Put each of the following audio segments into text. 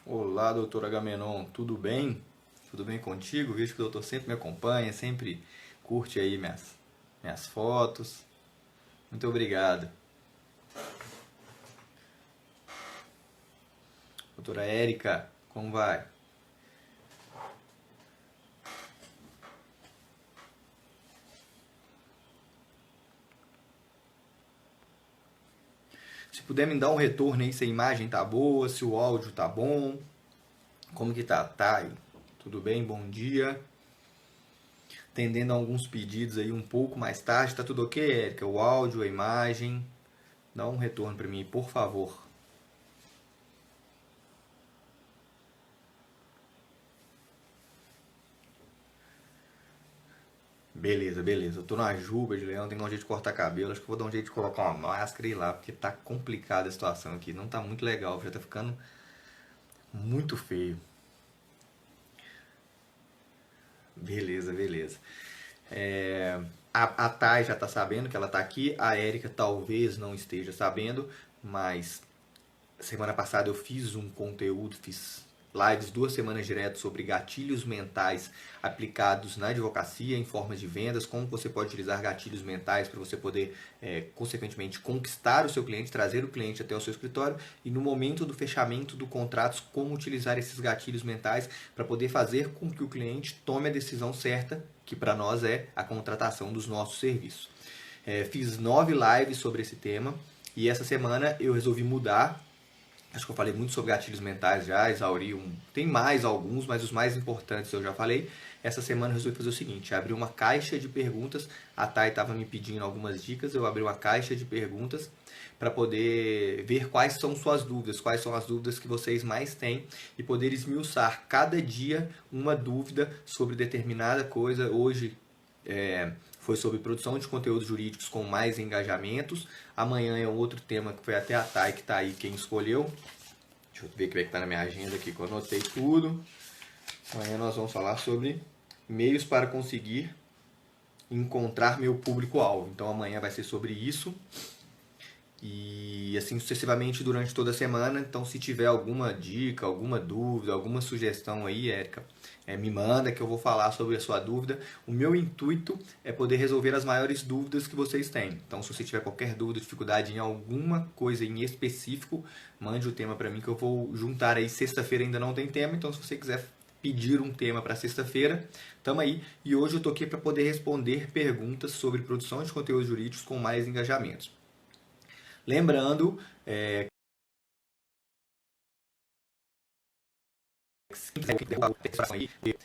Olá, doutor Agamenon, tudo bem? Tudo bem contigo? Vejo que o doutor sempre me acompanha, sempre curte aí minhas fotos. Muito obrigado. Doutora Érica, como vai? Se puder me dar um retorno aí se a imagem tá boa, se o áudio tá bom, como que tá? Tá aí. Tudo bem? Bom dia. Atendendo a alguns pedidos aí um pouco mais tarde, tá tudo ok, Érica? O áudio, a imagem. Dá um retorno para mim, por favor. Beleza, beleza. Eu tô na juba de leão, tem que dar um jeito de cortar cabelo. Acho que eu vou dar um jeito de colocar uma máscara e ir lá, porque tá complicada a situação aqui. Não tá muito legal, já tá ficando muito feio. Beleza, beleza. É, a Thay já tá sabendo que ela tá aqui, a Érica talvez não esteja sabendo, mas semana passada eu fiz um conteúdo, fiz lives 2 semanas direto sobre gatilhos mentais aplicados na advocacia em formas de vendas, como você pode utilizar gatilhos mentais para você poder, consequentemente, conquistar o seu cliente, trazer o cliente até o seu escritório e no momento do fechamento do contrato, como utilizar esses gatilhos mentais para poder fazer com que o cliente tome a decisão certa, que para nós é a contratação dos nossos serviços. Fiz 9 lives sobre esse tema e essa semana eu resolvi mudar. Acho que eu falei muito sobre gatilhos mentais já, exauri tem mais alguns, mas os mais importantes eu já falei. Essa semana eu resolvi fazer o seguinte, abri uma caixa de perguntas, a Thay estava me pedindo algumas dicas, eu abri uma caixa de perguntas para poder ver quais são suas dúvidas, quais são as dúvidas que vocês mais têm e poder esmiuçar cada dia uma dúvida sobre determinada coisa. Hoje foi sobre produção de conteúdos jurídicos com mais engajamentos. Amanhã é um outro tema que foi até a Thay que está aí quem escolheu. Deixa eu ver o que está na minha agenda aqui que eu anotei tudo. Amanhã nós vamos falar sobre meios para conseguir encontrar meu público-alvo. Então amanhã vai ser sobre isso. E assim sucessivamente durante toda a semana. Então se tiver alguma dica, alguma dúvida, alguma sugestão aí, Érica, me manda que eu vou falar sobre a sua dúvida. O meu intuito é poder resolver as maiores dúvidas que vocês têm. Então se você tiver qualquer dúvida, dificuldade em alguma coisa em específico, mande o tema para mim que eu vou juntar aí. Sexta-feira ainda não tem tema, então se você quiser pedir um tema para sexta-feira, tamo aí. E hoje eu tô aqui para poder responder perguntas sobre produção de conteúdos jurídicos com mais engajamentos. Lembrando,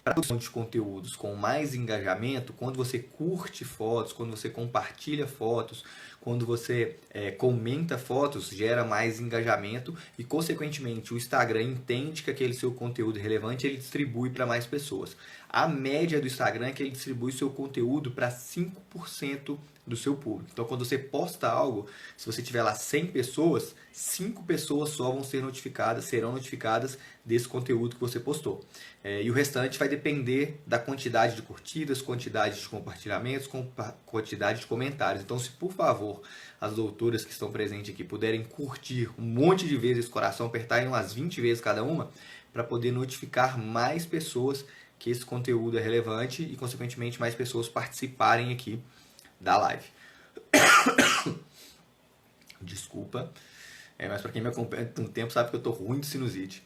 para produção de conteúdos com mais engajamento, quando você curte fotos, quando você compartilha fotos, quando você comenta fotos, gera mais engajamento e, consequentemente, o Instagram entende que aquele seu conteúdo é relevante e ele distribui para mais pessoas. A média do Instagram é que ele distribui seu conteúdo para 5% do seu público. Então, quando você posta algo, se você tiver lá 100 pessoas, 5 pessoas só vão ser notificadas, serão notificadas desse conteúdo que você postou. E o restante vai depender da quantidade de curtidas, quantidade de compartilhamentos, quantidade de comentários. Então, se por favor as doutoras que estão presentes aqui puderem curtir um monte de vezes esse coração, apertar em umas 20 vezes cada uma, para poder notificar mais pessoas que esse conteúdo é relevante e, consequentemente, mais pessoas participarem aqui da live. Desculpa, mas para quem me acompanha há um tempo sabe que eu estou ruim de sinusite.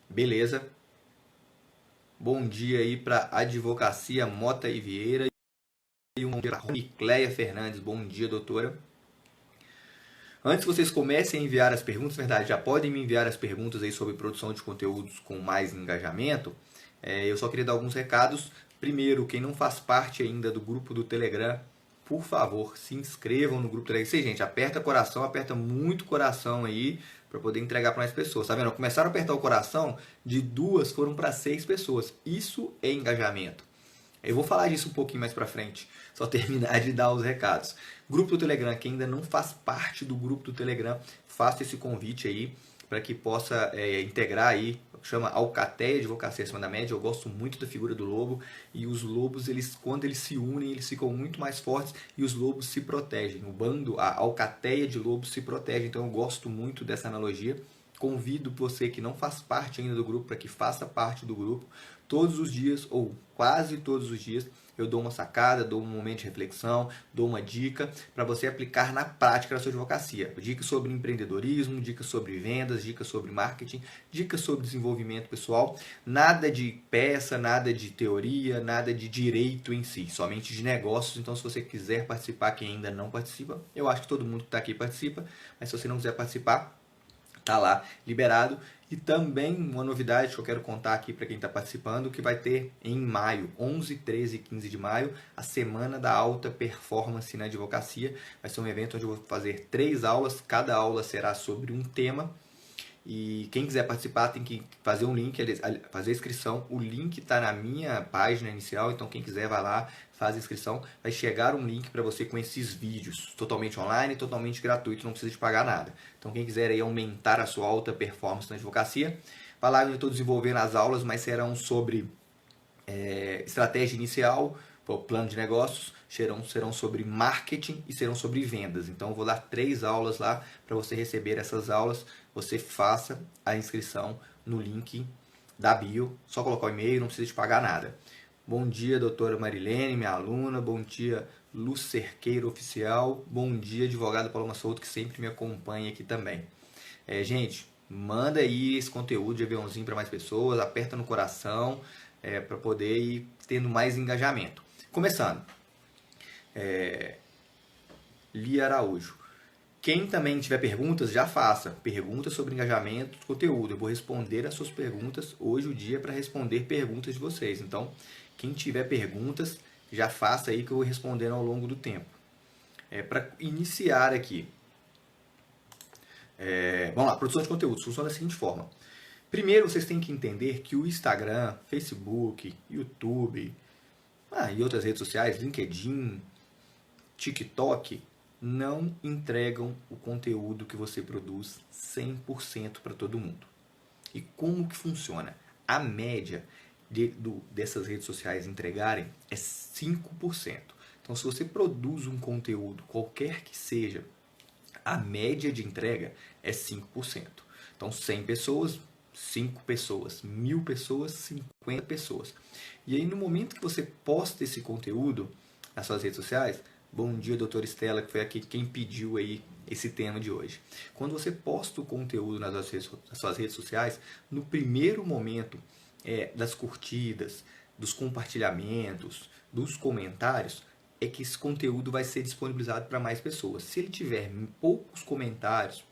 Beleza. Bom dia aí para Advocacia Mota e Vieira e um dia para Cleia Fernandes. Bom dia, doutora. Antes que vocês comecem a enviar as perguntas, verdade, já podem me enviar as perguntas aí sobre produção de conteúdos com mais engajamento. Eu só queria dar alguns recados. Primeiro, quem não faz parte ainda do grupo do Telegram, por favor, se inscrevam no grupo do Telegram. Sei, gente, aperta coração, aperta muito coração aí para poder entregar para mais pessoas. Tá vendo? Começaram a apertar o coração, de 2 foram para 6 pessoas. Isso é engajamento. Eu vou falar disso um pouquinho mais pra frente, só terminar de dar os recados. Grupo do Telegram, quem ainda não faz parte do grupo do Telegram, faça esse convite aí para que possa integrar aí, chama Alcateia Advocacia Acima da Média. Eu gosto muito da figura do lobo e os lobos, quando eles se unem, eles ficam muito mais fortes e os lobos se protegem. O bando, a alcateia de lobos se protege, então eu gosto muito dessa analogia. Convido você que não faz parte ainda do grupo para que faça parte do grupo. Todos os dias, ou quase todos os dias, eu dou uma sacada, dou um momento de reflexão, dou uma dica para você aplicar na prática da sua advocacia. Dicas sobre empreendedorismo, dicas sobre vendas, dicas sobre marketing, dicas sobre desenvolvimento pessoal. Nada de peça, nada de teoria, nada de direito em si, somente de negócios. Então, se você quiser participar, quem ainda não participa, eu acho que todo mundo que está aqui participa, mas se você não quiser participar, tá lá liberado. E também uma novidade que eu quero contar aqui para quem está participando, que vai ter em maio, 11, 13 e 15 de maio, a Semana da Alta Performance na Advocacia. Vai ser um evento onde eu vou fazer 3 aulas, cada aula será sobre um tema. E quem quiser participar tem que fazer um link, fazer a inscrição. O link está na minha página inicial, então quem quiser vai lá, faz a inscrição. Vai chegar um link para você com esses vídeos, totalmente online, totalmente gratuito, não precisa de pagar nada. Então quem quiser aí aumentar a sua alta performance na advocacia, vai lá, eu estou desenvolvendo as aulas, mas serão sobre estratégia inicial, plano de negócios, serão sobre marketing e serão sobre vendas. Então eu vou dar 3 aulas lá para você receber essas aulas. Você faça a inscrição no link da bio, só colocar o e-mail, não precisa de pagar nada. Bom dia, doutora Marilene, minha aluna. Bom dia, Lu Cerqueiro Oficial. Bom dia, advogada Paloma Souto, que sempre me acompanha aqui também. Gente, manda aí esse conteúdo de aviãozinho para mais pessoas, aperta no coração para poder ir tendo mais engajamento. Começando. Lia Araújo. Quem também tiver perguntas, já faça. Perguntas sobre engajamento, conteúdo. Eu vou responder as suas perguntas. Hoje o dia é para responder perguntas de vocês. Então, quem tiver perguntas, já faça aí que eu vou respondendo ao longo do tempo. Para iniciar aqui. Vamos lá, produção de conteúdo. Funciona da seguinte forma. Primeiro, vocês têm que entender que o Instagram, Facebook, YouTube e outras redes sociais, LinkedIn, TikTok, não entregam o conteúdo que você produz 100% para todo mundo. E como que funciona? A média dessas redes sociais entregarem é 5%. Então, se você produz um conteúdo, qualquer que seja, a média de entrega é 5%. Então, 100 pessoas, 5 pessoas, 1000 pessoas, 50 pessoas. E aí, no momento que você posta esse conteúdo nas suas redes sociais, bom dia, doutora Estela, que foi aqui quem pediu aí esse tema de hoje. Quando você posta o conteúdo nas suas redes sociais, no primeiro momento das curtidas, dos compartilhamentos, dos comentários, é que esse conteúdo vai ser disponibilizado para mais pessoas. Se ele tiver poucos comentários,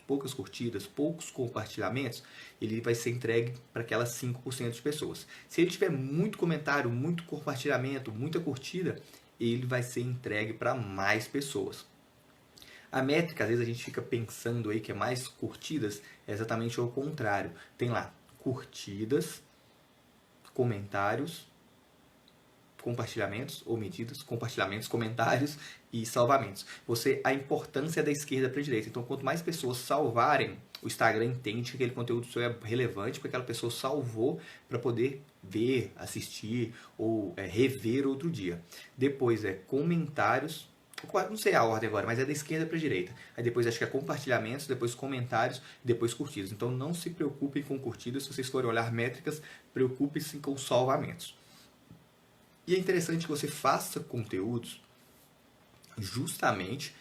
poucas curtidas, poucos compartilhamentos, ele vai ser entregue para aquelas 5% de pessoas. Se ele tiver muito comentário, muito compartilhamento, muita curtida, ele vai ser entregue para mais pessoas. A métrica, às vezes a gente fica pensando aí que é mais curtidas, é exatamente o contrário. Tem lá curtidas, comentários, compartilhamentos ou medidas, compartilhamentos, comentários e salvamentos. A importância da esquerda para a direita. Então, quanto mais pessoas salvarem, o Instagram entende que aquele conteúdo seu é relevante porque aquela pessoa salvou para poder ver, assistir ou rever outro dia. Depois comentários, não sei a ordem agora, mas é da esquerda para a direita. Aí depois acho que é compartilhamentos, depois comentários, depois curtidas. Então não se preocupem com curtidas, se vocês forem olhar métricas, preocupem-se com salvamentos. E é interessante que você faça conteúdos justamente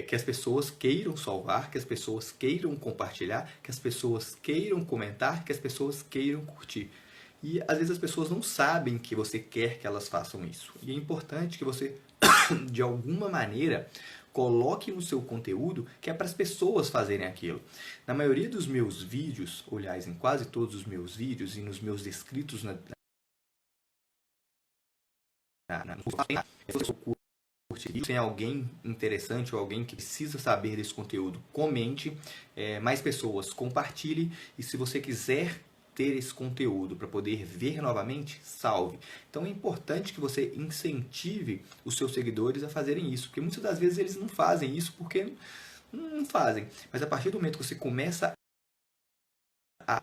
que as pessoas queiram salvar, que as pessoas queiram compartilhar, que as pessoas queiram comentar, que as pessoas queiram curtir. E às vezes as pessoas não sabem que você quer que elas façam isso. E é importante que você, de alguma maneira, coloque no seu conteúdo que é para as pessoas fazerem aquilo. Na maioria dos meus vídeos, aliás, em quase todos os meus vídeos e nos meus escritos tem alguém interessante ou alguém que precisa saber desse conteúdo, comente, mais pessoas compartilhe, e se você quiser ter esse conteúdo para poder ver novamente, salve. Então é importante que você incentive os seus seguidores a fazerem isso, porque muitas das vezes eles não fazem isso porque não fazem, mas a partir do momento que você começa a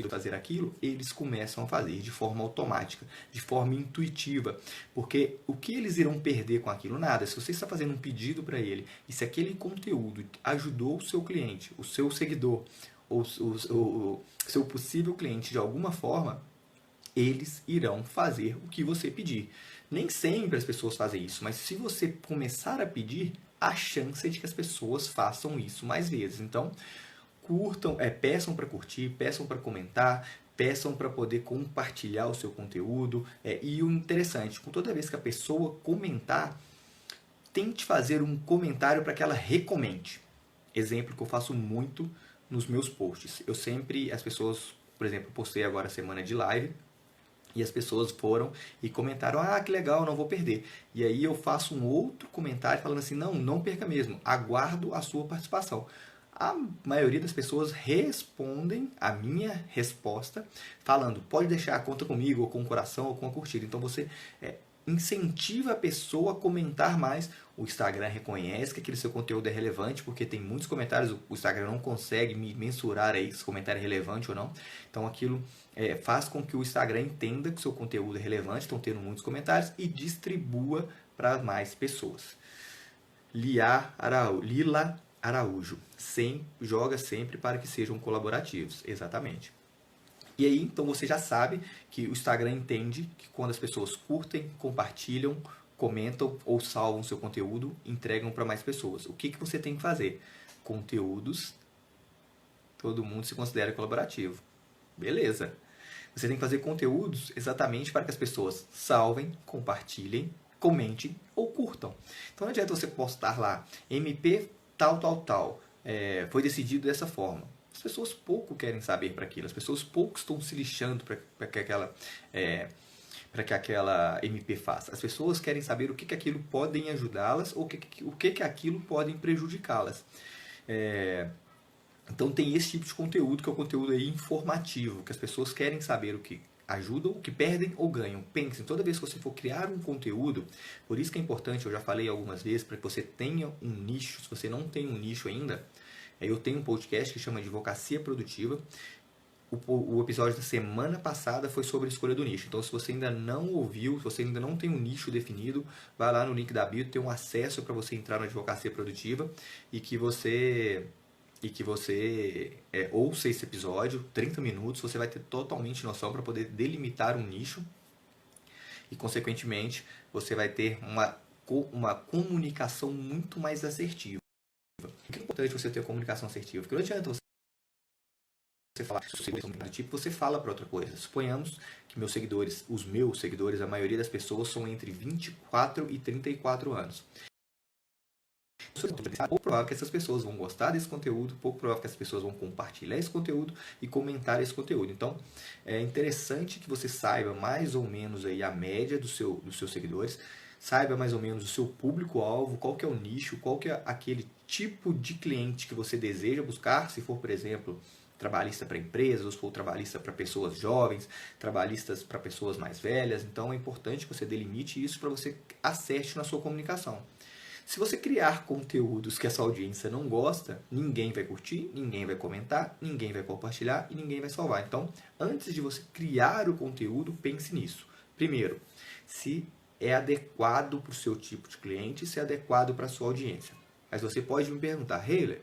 fazer aquilo, eles começam a fazer de forma automática, de forma intuitiva, porque o que eles irão perder com aquilo? Nada. Se você está fazendo um pedido para ele, e se aquele conteúdo ajudou o seu cliente, o seu seguidor, o seu possível cliente de alguma forma, eles irão fazer o que você pedir. Nem sempre as pessoas fazem isso, mas se você começar a pedir, a chance é de que as pessoas façam isso mais vezes. Então, curtam, peçam para curtir, peçam para comentar, peçam para poder compartilhar o seu conteúdo. E o interessante, com toda vez que a pessoa comentar, tente fazer um comentário para que ela recomende. Exemplo que eu faço muito nos meus posts. As pessoas, por exemplo, postei agora a semana de live, e as pessoas foram e comentaram, que legal, não vou perder. E aí eu faço um outro comentário falando assim, não perca mesmo, aguardo a sua participação. A maioria das pessoas respondem a minha resposta falando, pode deixar a conta comigo, ou com o coração, ou com a curtida. Então você incentiva a pessoa a comentar mais. O Instagram reconhece que aquele seu conteúdo é relevante, porque tem muitos comentários, o Instagram não consegue mensurar aí se o comentário é relevante ou não. Então aquilo faz com que o Instagram entenda que o seu conteúdo é relevante, estão tendo muitos comentários, e distribua para mais pessoas. Lila Araújo, joga sempre para que sejam colaborativos. Exatamente. E aí, então você já sabe que o Instagram entende que quando as pessoas curtem, compartilham, comentam ou salvam seu conteúdo, entregam para mais pessoas. O que você tem que fazer? Conteúdos, todo mundo se considera colaborativo. Beleza. Você tem que fazer conteúdos exatamente para que as pessoas salvem, compartilhem, comentem ou curtam. Então não adianta você postar lá, MP tal, foi decidido dessa forma. As pessoas pouco querem saber para aquilo, as pessoas pouco estão se lixando para que aquela MP faça. As pessoas querem saber o que aquilo podem ajudá-las ou o que aquilo podem prejudicá-las. Então tem esse tipo de conteúdo, que é o conteúdo aí informativo, que as pessoas querem saber o que ajudam, o que perdem ou ganham. Pensem, toda vez que você for criar um conteúdo, por isso que é importante, eu já falei algumas vezes, para que você tenha um nicho. Se você não tem um nicho ainda, eu tenho um podcast que chama Advocacia Produtiva. O episódio da semana passada foi sobre a escolha do nicho. Então, se você ainda não ouviu, se você ainda não tem um nicho definido, vai lá no link da bio, tem um acesso para você entrar na Advocacia Produtiva e que você ouça esse episódio, 30 minutos, você vai ter totalmente noção para poder delimitar um nicho e, consequentemente, você vai ter uma comunicação muito mais assertiva. Por que é importante você ter comunicação assertiva? Porque não adianta você falar do tipo, você fala para outra coisa. Suponhamos que os meus seguidores, a maioria das pessoas são entre 24 e 34 anos. Pouco provável que essas pessoas vão gostar desse conteúdo, pouco provável que essas pessoas vão compartilhar esse conteúdo e comentar esse conteúdo. Então, é interessante que você saiba mais ou menos aí a média dos seus seguidores, saiba mais ou menos o seu público-alvo, qual que é o nicho, qual que é aquele tipo de cliente que você deseja buscar, se for, por exemplo, trabalhista para empresas, ou se for trabalhista para pessoas jovens, trabalhistas para pessoas mais velhas. Então, é importante que você delimite isso para você acerte na sua comunicação. Se você criar conteúdos que essa audiência não gosta, ninguém vai curtir, ninguém vai comentar, ninguém vai compartilhar e ninguém vai salvar. Então, antes de você criar o conteúdo, pense nisso. Primeiro, se é adequado para o seu tipo de cliente, se é adequado para a sua audiência. Mas você pode me perguntar, Heiler,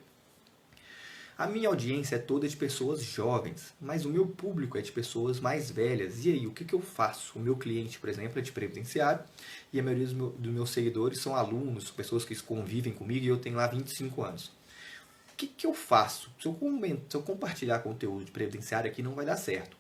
a minha audiência é toda de pessoas jovens, mas o meu público é de pessoas mais velhas. E aí, o que eu faço? O meu cliente, por exemplo, é de previdenciário e a maioria dos meus seguidores são alunos, pessoas que convivem comigo, e eu tenho lá 25 anos. O que eu faço? Se eu compartilhar conteúdo de previdenciário aqui, não vai dar certo.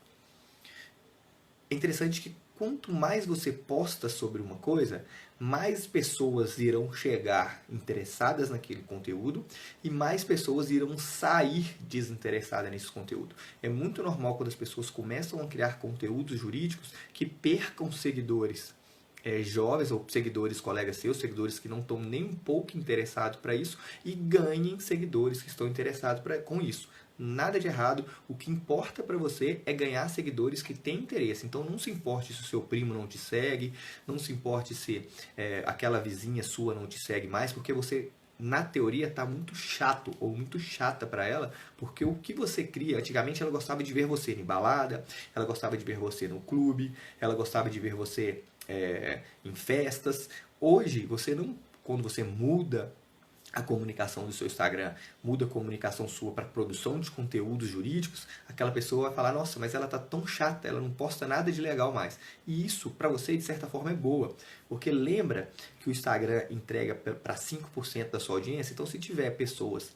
É interessante que quanto mais você posta sobre uma coisa, mais pessoas irão chegar interessadas naquele conteúdo e mais pessoas irão sair desinteressadas nesse conteúdo. É muito normal quando as pessoas começam a criar conteúdos jurídicos que percam seguidores jovens ou seguidores, colegas seus, seguidores que não estão nem um pouco interessados para isso, e ganhem seguidores que estão interessados com isso. Nada de errado, o que importa para você é ganhar seguidores que têm interesse. Então não se importe se o seu primo não te segue, não se importe se aquela vizinha sua não te segue mais, porque você, na teoria, está muito chato ou muito chata para ela, porque o que você cria, antigamente ela gostava de ver você em balada, ela gostava de ver você no clube, ela gostava de ver você em festas. Hoje, quando você muda a comunicação do seu Instagram, muda a comunicação sua para produção de conteúdos jurídicos, aquela pessoa vai falar, nossa, mas ela tá tão chata, ela não posta nada de legal mais. E isso, para você, de certa forma, é boa. Porque lembra que o Instagram entrega para 5% da sua audiência, então se tiver pessoas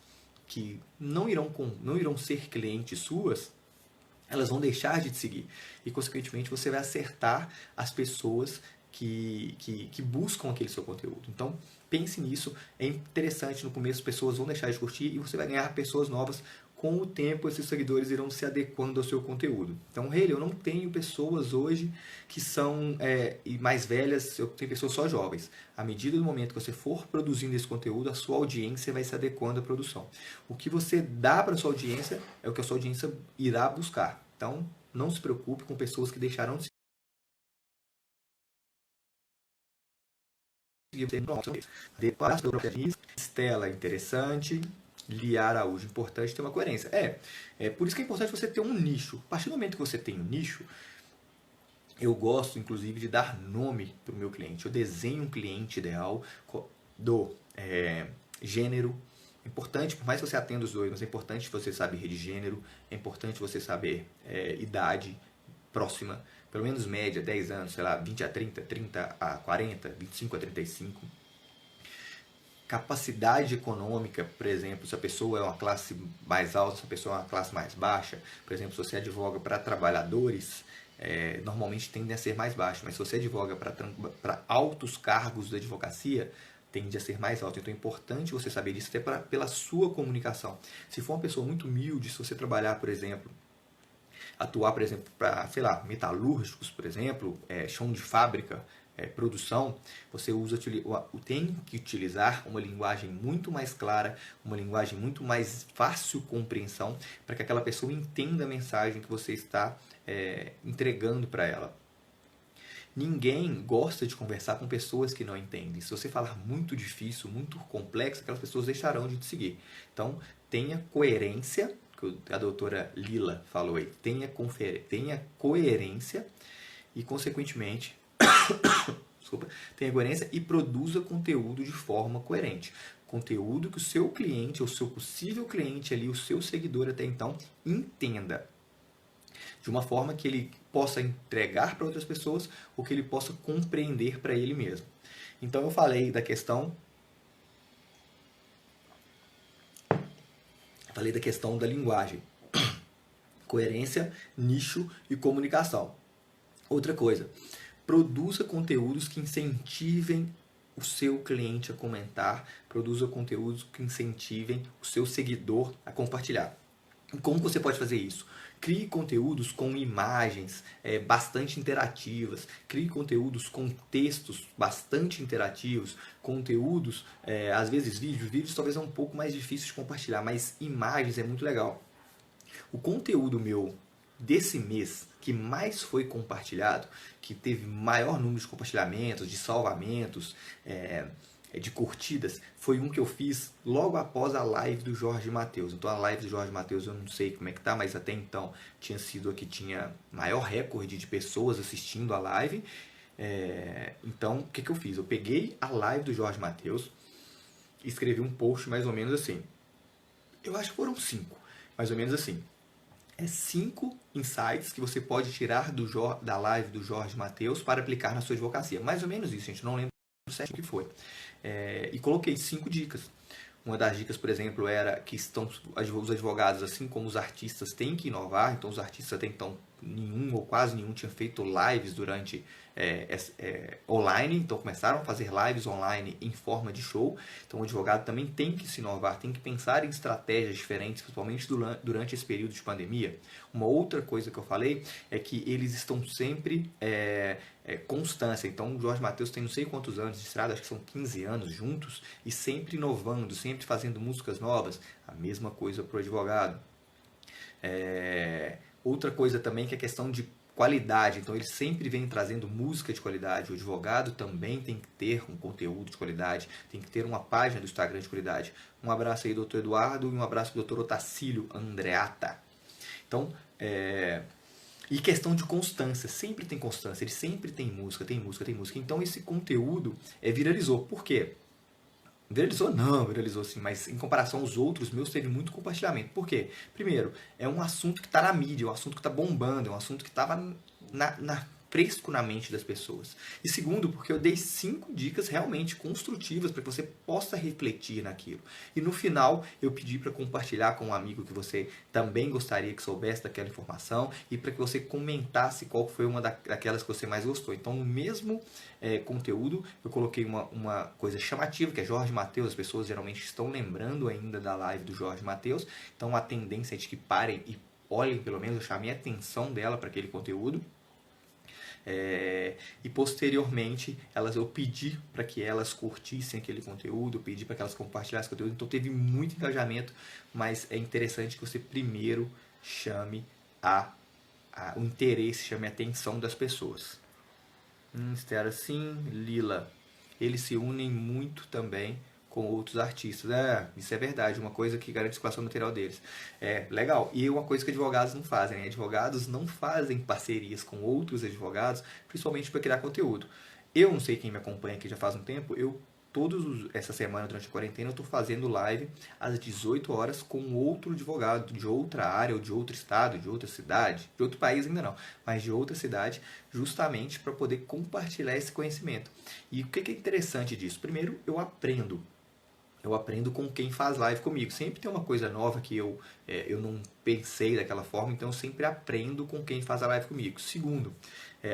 que não irão ser clientes suas, elas vão deixar de te seguir. E, consequentemente, você vai acertar as pessoas que buscam aquele seu conteúdo. Então, pense nisso. É interessante, no começo, as pessoas vão deixar de curtir e você vai ganhar pessoas novas. Com o tempo, esses seguidores irão se adequando ao seu conteúdo. Então, Hayley, eu não tenho pessoas hoje que são mais velhas, eu tenho pessoas só jovens. À medida do momento que você for produzindo esse conteúdo, a sua audiência vai se adequando à produção. O que você dá para a sua audiência é o que a sua audiência irá buscar. Então, não se preocupe com pessoas que deixarão de seguir. Estela, interessante. Lia Araújo, importante ter uma coerência. Por isso que é importante você ter um nicho. A partir do momento que você tem um nicho, eu gosto, inclusive, de dar nome para o meu cliente. Eu desenho um cliente ideal do gênero. É importante, por mais que você atenda os dois, mas é importante você saber de gênero, é importante você saber idade próxima, pelo menos média, 10 anos, sei lá, 20 a 30, 30 a 40, 25 a 35. Capacidade econômica, por exemplo, se a pessoa é uma classe mais alta, se a pessoa é uma classe mais baixa. Por exemplo, se você advoga para trabalhadores, normalmente tendem a ser mais baixo, mas se você advoga para altos cargos da advocacia, tende a ser mais alto. Então é importante você saber disso até pela sua comunicação. Se for uma pessoa muito humilde, se você trabalhar, por exemplo, atuar, por exemplo, para, sei lá, metalúrgicos, por exemplo, chão de fábrica, produção, você tem que utilizar uma linguagem muito mais clara, uma linguagem muito mais fácil compreensão, para que aquela pessoa entenda a mensagem que você está entregando para ela. Ninguém gosta de conversar com pessoas que não entendem. Se você falar muito difícil, muito complexo, aquelas pessoas deixarão de te seguir. Então, tenha coerência, que a doutora Lila falou aí, tenha coerência e, consequentemente, tenha coerência e produza conteúdo de forma coerente. Conteúdo que o seu cliente, ou seu possível cliente ali, o seu seguidor até então, entenda. De uma forma que ele possa entregar para outras pessoas ou que ele possa compreender para ele mesmo. Então eu falei da questão da linguagem. Coerência, nicho e comunicação. Outra coisa, produza conteúdos que incentivem o seu cliente a comentar, produza conteúdos que incentivem o seu seguidor a compartilhar. Como você pode fazer isso? Crie conteúdos com imagens bastante interativas, crie conteúdos com textos bastante interativos, conteúdos, às vezes vídeos talvez é um pouco mais difícil de compartilhar, mas imagens é muito legal. O conteúdo meu desse mês que mais foi compartilhado, que teve maior número de compartilhamentos, de salvamentos, de curtidas, foi um que eu fiz logo após a live do Jorge Mateus. Então a live do Jorge Mateus eu não sei como é que tá, mas até então tinha sido a que tinha maior recorde de pessoas assistindo a live. Então o que eu fiz? Eu peguei a live do Jorge Mateus e escrevi um post mais ou menos assim. Eu acho que foram 5, mais ou menos assim. 5 insights que você pode tirar da live do Jorge Mateus para aplicar na sua advocacia. Mais ou menos isso, gente. Não lembro certo o que foi. E coloquei 5 dicas. Uma das dicas, por exemplo, era que os advogados, assim como os artistas, têm que inovar. Então, os artistas até então, nenhum ou quase nenhum tinha feito lives durante online. Então, começaram a fazer lives online em forma de show. Então, o advogado também tem que se inovar, tem que pensar em estratégias diferentes, principalmente durante esse período de pandemia. Uma outra coisa que eu falei é que eles estão sempre constância. Então, o Jorge Mateus tem não sei quantos anos de estrada, acho que são 15 anos juntos, e sempre inovando, sempre fazendo músicas novas. A mesma coisa para o advogado. Outra coisa também que é a questão de qualidade. Então, ele sempre vem trazendo música de qualidade. O advogado também tem que ter um conteúdo de qualidade, tem que ter uma página do Instagram de qualidade. Um abraço aí, doutor Eduardo, e um abraço para o doutor Otacílio Andreata. Então, e questão de constância, sempre tem constância, ele sempre tem música. Então esse conteúdo viralizou. Por quê? Viralizou? Não, viralizou sim, mas em comparação aos outros meus, teve muito compartilhamento. Por quê? Primeiro, é um assunto que está na mídia, é um assunto que está bombando, é um assunto que estava fresco na mente das pessoas. E segundo, porque eu dei 5 dicas realmente construtivas para que você possa refletir naquilo. E no final, eu pedi para compartilhar com um amigo que você também gostaria que soubesse daquela informação e para que você comentasse qual foi uma daquelas que você mais gostou. Então, no mesmo conteúdo, eu coloquei uma coisa chamativa, que é Jorge Mateus. As pessoas geralmente estão lembrando ainda da live do Jorge Mateus. Então, a tendência é de que parem e olhem, pelo menos eu chamei a atenção dela para aquele conteúdo. E posteriormente eu pedi para que elas curtissem aquele conteúdo, eu pedi para que elas compartilhassem o conteúdo, então teve muito engajamento, mas é interessante que você primeiro chame o interesse, chame a atenção das pessoas. Esther, assim, Lila, eles se unem muito também com outros artistas. Isso é verdade, uma coisa que garante a circulação material deles. Legal. E uma coisa que advogados não fazem, né? Advogados não fazem parcerias com outros advogados, principalmente para criar conteúdo. Eu não sei quem me acompanha aqui já faz um tempo, essa semana, durante a quarentena, eu estou fazendo live às 18 horas com outro advogado de outra área, ou de outro estado, de outra cidade, de outro país ainda não, mas de outra cidade, justamente para poder compartilhar esse conhecimento. E o que é interessante disso? Primeiro, eu aprendo com quem faz live comigo. Sempre tem uma coisa nova que eu não pensei daquela forma, então eu sempre aprendo com quem faz a live comigo. Segundo,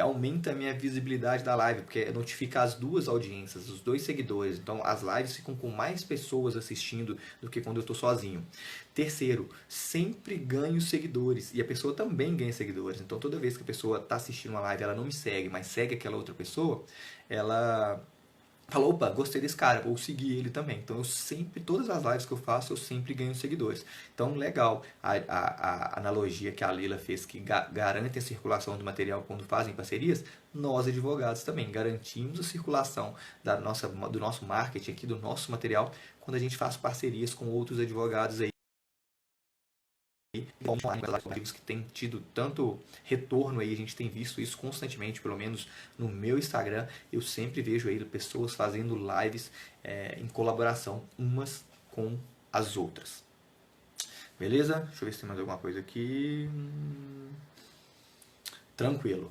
aumenta a minha visibilidade da live, porque notifica as duas audiências, os dois seguidores. Então as lives ficam com mais pessoas assistindo do que quando eu estou sozinho. Terceiro, sempre ganho seguidores e a pessoa também ganha seguidores. Então toda vez que a pessoa está assistindo uma live, ela não me segue, mas segue aquela outra pessoa, ela fala, opa, gostei desse cara, vou seguir ele também. Então todas as lives que eu faço, eu sempre ganho seguidores. Então, legal a analogia que a Lila fez, que garante a circulação do material quando fazem parcerias, nós advogados também garantimos a circulação do nosso marketing aqui, do nosso material, quando a gente faz parcerias com outros advogados aí. Que tem tido tanto retorno aí, a gente tem visto isso constantemente, pelo menos no meu Instagram, eu sempre vejo aí pessoas fazendo lives em colaboração umas com as outras. Beleza? Deixa eu ver se tem mais alguma coisa aqui. Tranquilo.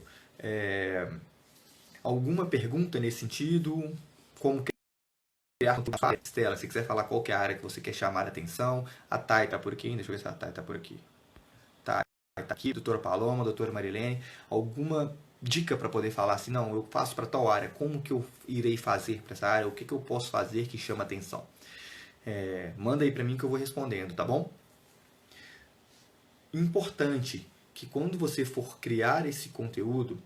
Alguma pergunta nesse sentido? Como Estela, se quiser falar qual que é a área que você quer chamar a atenção. A Thay tá por aqui, deixa eu ver se a Thay tá por aqui. Tá aqui, doutora Paloma, doutora Marilene, alguma dica para poder falar assim, não, eu faço para tal área, como que eu irei fazer para essa área, o que eu posso fazer que chama atenção? Manda aí para mim que eu vou respondendo, tá bom? Importante que quando você for criar esse conteúdo,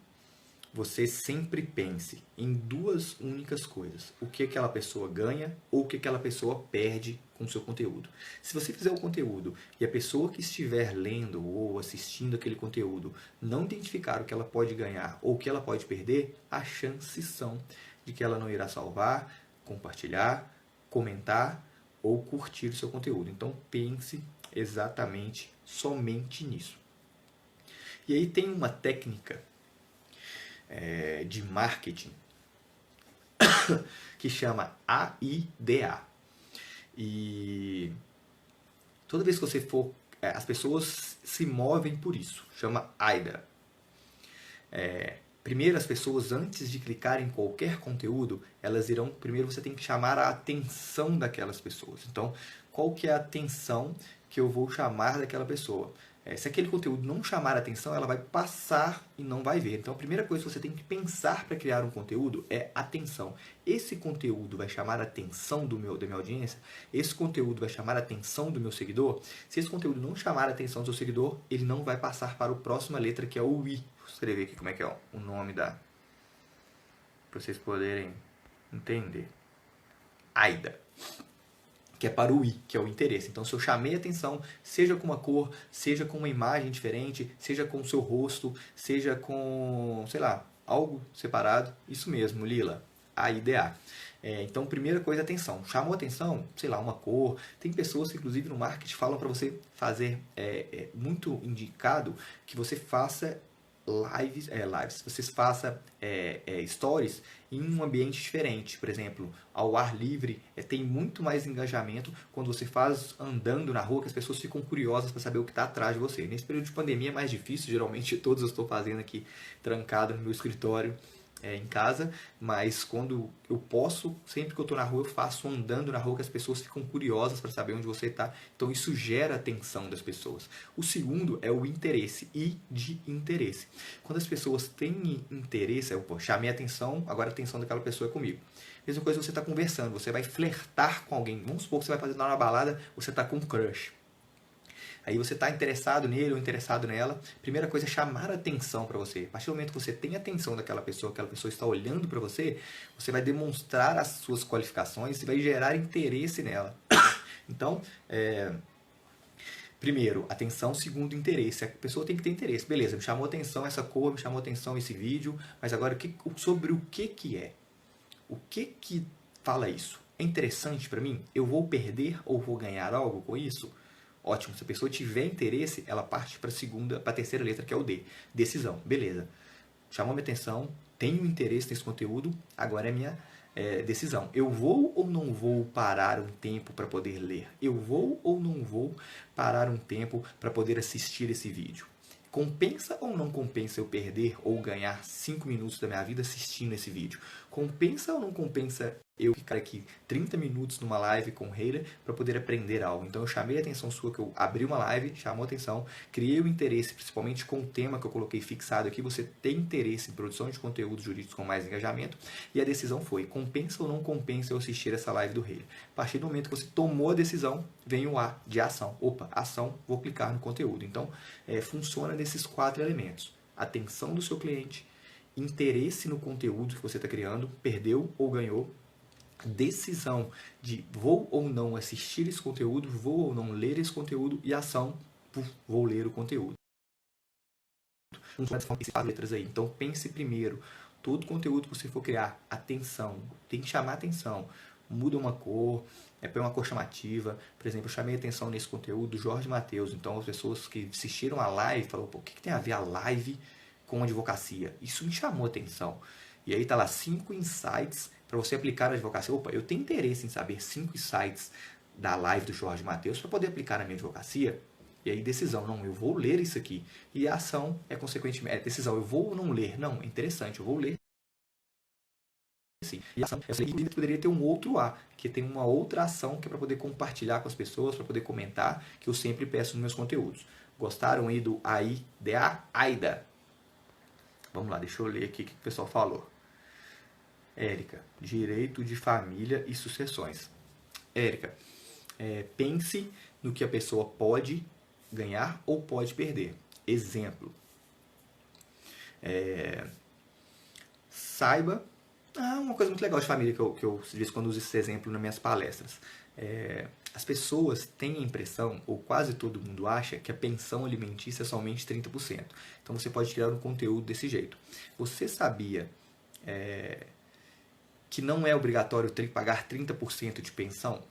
você sempre pense em duas únicas coisas. O que aquela pessoa ganha ou o que aquela pessoa perde com o seu conteúdo. Se você fizer o conteúdo e a pessoa que estiver lendo ou assistindo aquele conteúdo não identificar o que ela pode ganhar ou o que ela pode perder, as chances são de que ela não irá salvar, compartilhar, comentar ou curtir o seu conteúdo. Então pense exatamente somente nisso. E aí tem uma técnica de marketing que chama AIDA. E toda vez que você for, as pessoas se movem por isso, chama AIDA. Primeiro, as pessoas, antes de clicar em qualquer conteúdo, primeiro você tem que chamar a atenção daquelas pessoas. Então, qual que é a atenção que eu vou chamar daquela pessoa? Se aquele conteúdo não chamar a atenção, ela vai passar e não vai ver. Então, a primeira coisa que você tem que pensar para criar um conteúdo é atenção. Esse conteúdo vai chamar a atenção da minha audiência? Esse conteúdo vai chamar a atenção do meu seguidor? Se esse conteúdo não chamar a atenção do seu seguidor, ele não vai passar para a próxima letra, que é o I. Vou escrever aqui como é que é o nome para vocês poderem entender. AIDA. Que é para o I, que é o interesse. Então, se eu chamei a atenção, seja com uma cor, seja com uma imagem diferente, seja com o seu rosto, seja com, sei lá, algo separado, isso mesmo, Lila, AIDA. Então, primeira coisa, atenção. Chamou a atenção, sei lá, uma cor. Tem pessoas que, inclusive, no marketing falam para você fazer, muito indicado que você faça vocês façam stories em um ambiente diferente. Por exemplo, ao ar livre, tem muito mais engajamento quando você faz andando na rua, que as pessoas ficam curiosas para saber o que está atrás de você. Nesse período de pandemia é mais difícil, geralmente todos eu estou fazendo aqui trancado no meu escritório, em casa, mas quando eu posso, sempre que eu estou na rua, eu faço andando na rua, que as pessoas ficam curiosas para saber onde você está. Então isso gera a atenção das pessoas. O segundo é o interesse, e de interesse. Quando as pessoas têm interesse, eu chamei a atenção, agora a atenção daquela pessoa é comigo. Mesma coisa, você está conversando, você vai flertar com alguém. Vamos supor que você vai fazer na balada, você está com um crush. Aí você está interessado nele ou interessado nela. Primeira coisa é chamar a atenção para você. A partir do momento que você tem a atenção daquela pessoa, aquela pessoa está olhando para você, você vai demonstrar as suas qualificações e vai gerar interesse nela. Então, primeiro, atenção. Segundo, interesse. A pessoa tem que ter interesse. Beleza, me chamou atenção essa cor, me chamou atenção esse vídeo, mas agora sobre o que é? O que fala isso? É interessante para mim? Eu vou perder ou vou ganhar algo com isso? Ótimo, se a pessoa tiver interesse, ela parte para a terceira letra, que é o D. Decisão. Beleza. Chamou minha atenção, tenho interesse nesse conteúdo, agora é minha decisão. Eu vou ou não vou parar um tempo para poder ler? Eu vou ou não vou parar um tempo para poder assistir esse vídeo? Compensa ou não compensa eu perder ou ganhar 5 minutos da minha vida assistindo esse vídeo? Compensa ou não compensa eu ficar aqui 30 minutos numa live com o Heiler para poder aprender algo? Então eu chamei a atenção sua, que eu abri uma live, chamou a atenção, criei o interesse, principalmente com o tema que eu coloquei fixado aqui. Você tem interesse em produção de conteúdos jurídicos com mais engajamento, e a decisão foi: compensa ou não compensa eu assistir essa live do Heiler? A partir do momento que você tomou a decisão, vem o A de ação. Opa, ação, vou clicar no conteúdo. Então funciona nesses 4 elementos: atenção do seu cliente, interesse no conteúdo que você está criando, perdeu ou ganhou, decisão de vou ou não assistir esse conteúdo, vou ou não ler esse conteúdo, e ação, vou ler o conteúdo. Letras aí. Então pense primeiro, todo conteúdo que você for criar, atenção, tem que chamar atenção. Muda uma cor, põe uma cor chamativa. Por exemplo, eu chamei atenção nesse conteúdo do Jorge Mateus. Então as pessoas que assistiram a live falaram: pô, o que tem a ver a live com advocacia? Isso me chamou atenção. E aí tá lá 5 insights para você aplicar na advocacia. Opa, eu tenho interesse em saber 5 insights da live do Jorge Mateus para poder aplicar na minha advocacia. E aí decisão: não, eu vou ler isso aqui. E a ação consequentemente, decisão: eu vou ou não ler? Não, é interessante, eu vou ler. Sim. E a ação, eu poderia ter um outro A, que tem uma outra ação, que é para poder compartilhar com as pessoas, para poder comentar, que eu sempre peço nos meus conteúdos. Gostaram aí do AIDA? AIDA. Vamos lá, deixa eu ler aqui o que o pessoal falou. Érica, direito de família e sucessões. Érica, pense no que a pessoa pode ganhar ou pode perder. Exemplo. Saiba. Uma coisa muito legal de família que eu de vez em quando uso esse exemplo nas minhas palestras. As pessoas têm a impressão, ou quase todo mundo acha, que a pensão alimentícia é somente 30%. Então você pode criar um conteúdo desse jeito. Você sabia que não é obrigatório pagar 30% de pensão?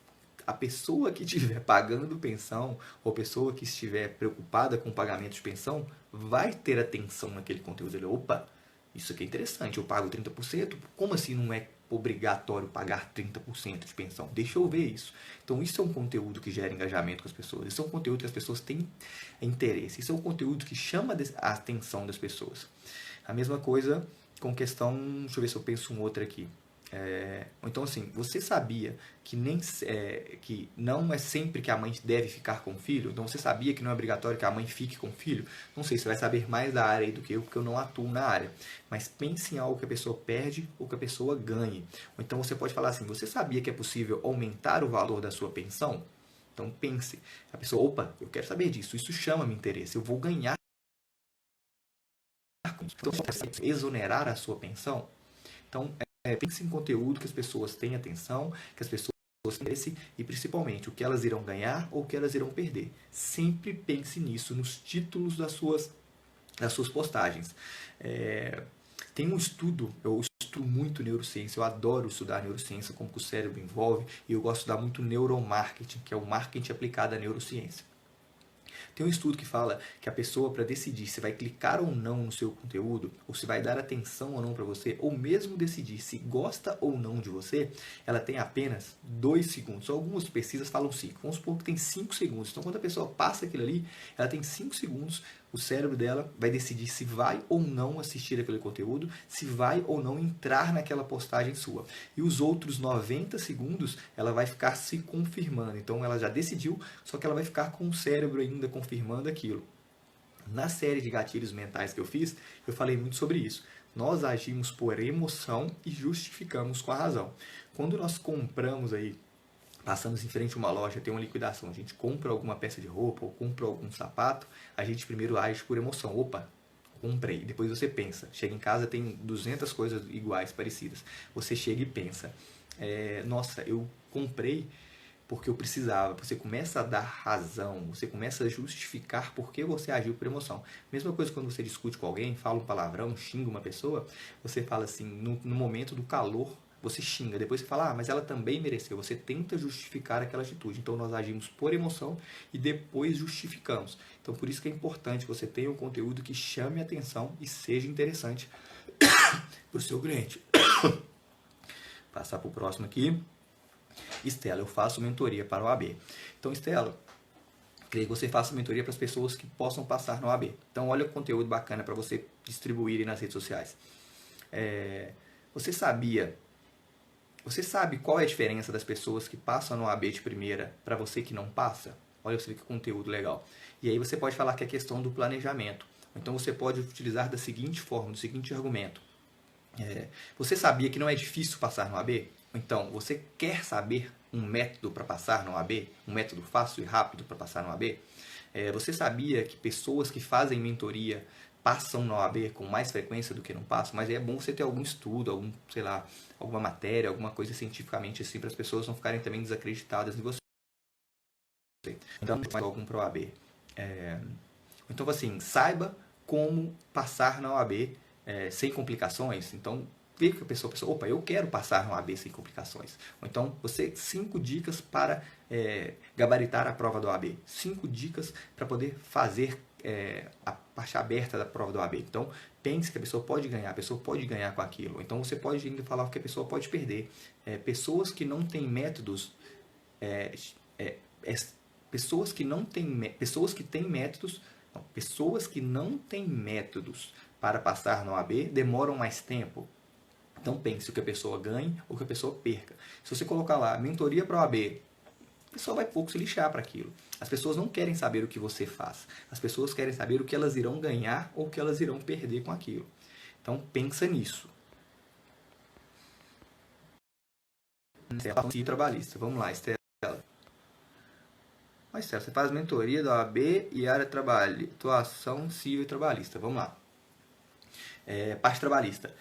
A pessoa que estiver pagando pensão, ou a pessoa que estiver preocupada com o pagamento de pensão, vai ter atenção naquele conteúdo. Ele: opa, isso aqui é interessante, eu pago 30%, como assim não é obrigatório pagar 30% de pensão? Deixa eu ver isso. Então isso é um conteúdo que gera engajamento com as pessoas, isso é um conteúdo que as pessoas têm interesse, isso é um conteúdo que chama a atenção das pessoas. A mesma coisa com questão, deixa eu ver se eu penso um outro aqui. Então assim, você sabia que que não é sempre que a mãe deve ficar com o filho? Então você sabia que não é obrigatório que a mãe fique com o filho? Não sei, você vai saber mais da área aí do que eu, porque eu não atuo na área. Mas pense em algo que a pessoa perde ou que a pessoa ganhe. Ou então você pode falar assim: você sabia que é possível aumentar o valor da sua pensão? Então pense. A pessoa: opa, eu quero saber disso, isso chama-me interesse, eu vou ganhar com isso. Então, exonerar a sua pensão? Então, pense em conteúdo que as pessoas têm atenção, que as pessoas têm interesse, e principalmente o que elas irão ganhar ou o que elas irão perder. Sempre pense nisso nos títulos das suas postagens. Tem um estudo, eu estudo muito neurociência, eu adoro estudar neurociência, como que o cérebro envolve, e eu gosto de estudar muito neuromarketing, que é o marketing aplicado à neurociência. Tem um estudo que fala que a pessoa, para decidir se vai clicar ou não no seu conteúdo, ou se vai dar atenção ou não para você, ou mesmo decidir se gosta ou não de você, ela tem apenas 2 segundos. Algumas pesquisas falam 5. Vamos supor que tem 5 segundos. Então, quando a pessoa passa aquilo ali, ela tem 5 segundos, o cérebro dela vai decidir se vai ou não assistir aquele conteúdo, se vai ou não entrar naquela postagem sua. E os outros 90 segundos, ela vai ficar se confirmando. Então, ela já decidiu, só que ela vai ficar com o cérebro ainda confirmando aquilo. Na série de gatilhos mentais que eu fiz, eu falei muito sobre isso. Nós agimos por emoção e justificamos com a razão. Quando nós compramos aí, passamos em frente a uma loja, tem uma liquidação, a gente compra alguma peça de roupa ou compra algum sapato, a gente primeiro age por emoção. Opa, comprei. Depois você pensa. Chega em casa, tem 200 coisas iguais, parecidas. Você chega e pensa, nossa, eu comprei porque eu precisava. Você começa a dar razão, você começa a justificar por que você agiu por emoção. Mesma coisa quando você discute com alguém, fala um palavrão, xinga uma pessoa, você fala assim, no momento do calor, você xinga, depois você fala, mas ela também mereceu. Você tenta justificar aquela atitude. Então nós agimos por emoção e depois justificamos. Então por isso que é importante que você tenha um conteúdo que chame a atenção e seja interessante para o seu cliente. Passar para o próximo aqui. Estela, eu faço mentoria para o OAB. Então, Estela, creio que você faça mentoria para as pessoas que possam passar no OAB. Então, olha o conteúdo bacana para você distribuir nas redes sociais. Você sabe qual é a diferença das pessoas que passam no OAB de primeira para você que não passa? Olha, você vê que conteúdo legal. E aí você pode falar que é questão do planejamento. Então, você pode utilizar da seguinte forma, do seguinte argumento. Você sabia que não é difícil passar no OAB? Então, você quer saber um método para passar no OAB? Um método fácil e rápido para passar no OAB? Você sabia que pessoas que fazem mentoria passam no OAB com mais frequência do que não passam? Mas é bom você ter algum estudo, alguma matéria, alguma coisa cientificamente assim, para as pessoas não ficarem também desacreditadas em você. Então, algum para o OAB. Então, assim, saiba como passar na OAB sem complicações. Então, vê que a pessoa, opa, eu quero passar no OAB sem complicações. Ou então, 5 dicas para gabaritar a prova do OAB. 5 dicas para poder fazer a parte aberta da prova do OAB. Então, pense que a pessoa pode ganhar com aquilo. Então, você pode ainda falar que a pessoa pode perder. Pessoas que não têm métodos, pessoas que não têm métodos para passar no OAB demoram mais tempo. Então pense o que a pessoa ganhe ou o que a pessoa perca. Se você colocar lá, mentoria para o OAB, a pessoa vai pouco se lixar para aquilo. As pessoas não querem saber o que você faz. As pessoas querem saber o que elas irão ganhar ou o que elas irão perder com aquilo. Então pensa nisso. Estela, trabalhista. Vamos lá, Estela. Mas Estela, você faz mentoria da OAB e área de atuação civil e trabalhista. Vamos lá. Parte trabalhista.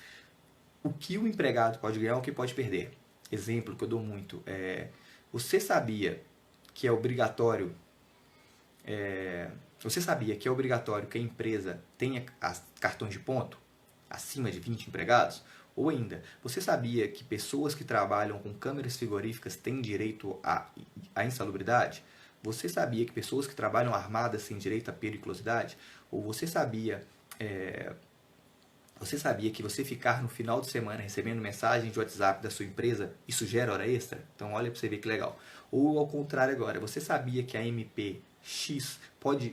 O que o empregado pode ganhar, o que pode perder? Exemplo que eu dou muito. Você sabia que é obrigatório que a empresa tenha cartões de ponto acima de 20 empregados? Ou ainda, você sabia que pessoas que trabalham com câmeras frigoríficas têm direito à insalubridade? Você sabia que pessoas que trabalham armadas têm direito à periculosidade? Ou você sabia que você ficar no final de semana recebendo mensagem de WhatsApp da sua empresa, isso gera hora extra? Então olha para você ver que legal. Ou ao contrário agora, você sabia que a MPX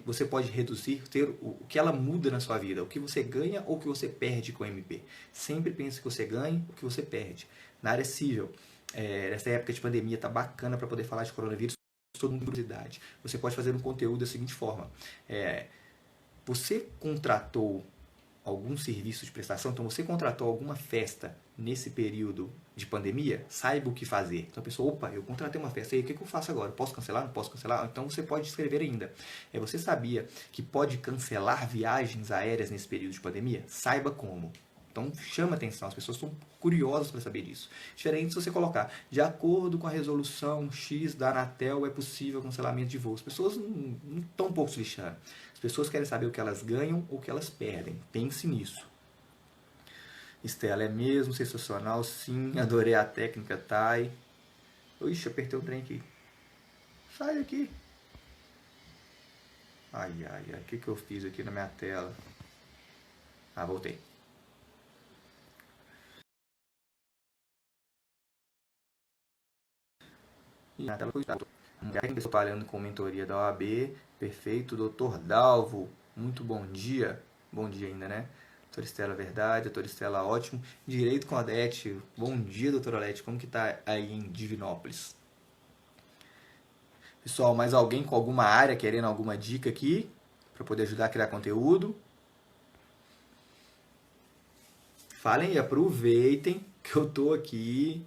você pode reduzir, o que ela muda na sua vida, o que você ganha ou o que você perde com a MP. Sempre pense que você ganha ou que você perde. Na área civil, nessa época de pandemia, tá bacana para poder falar de coronavírus, todo mundo com curiosidade. Você pode fazer um conteúdo da seguinte forma. Você contratou algum serviço de prestação, então você contratou alguma festa nesse período de pandemia, saiba o que fazer. Então a pessoa, opa, eu contratei uma festa, e aí o que eu faço agora? Posso cancelar? Não posso cancelar? Então você pode escrever ainda. Você sabia que pode cancelar viagens aéreas nesse período de pandemia? Saiba como. Então chama atenção, as pessoas estão curiosas para saber disso. Diferente se você colocar, de acordo com a resolução X da Anatel, é possível cancelamento de voos. As pessoas não estão um pouco se lixando. As pessoas querem saber o que elas ganham ou o que elas perdem. Pense nisso. Estela, é mesmo sensacional? Sim, adorei a técnica, Thay. Ixi, apertei o trem aqui. Sai daqui. Ai, ai, ai, o que eu fiz aqui na minha tela? Ah, voltei. E na tela foi estado. Estou trabalhando com mentoria da OAB. Perfeito, doutor Dalvo. Muito bom dia. Bom dia ainda, né? Doutora Estela, verdade. Doutora Estela, ótimo. Direito com a Odete. Bom dia, doutora Odete. Como que tá aí em Divinópolis? Pessoal, mais alguém com alguma área querendo alguma dica aqui para poder ajudar a criar conteúdo? Falem e aproveitem que eu tô aqui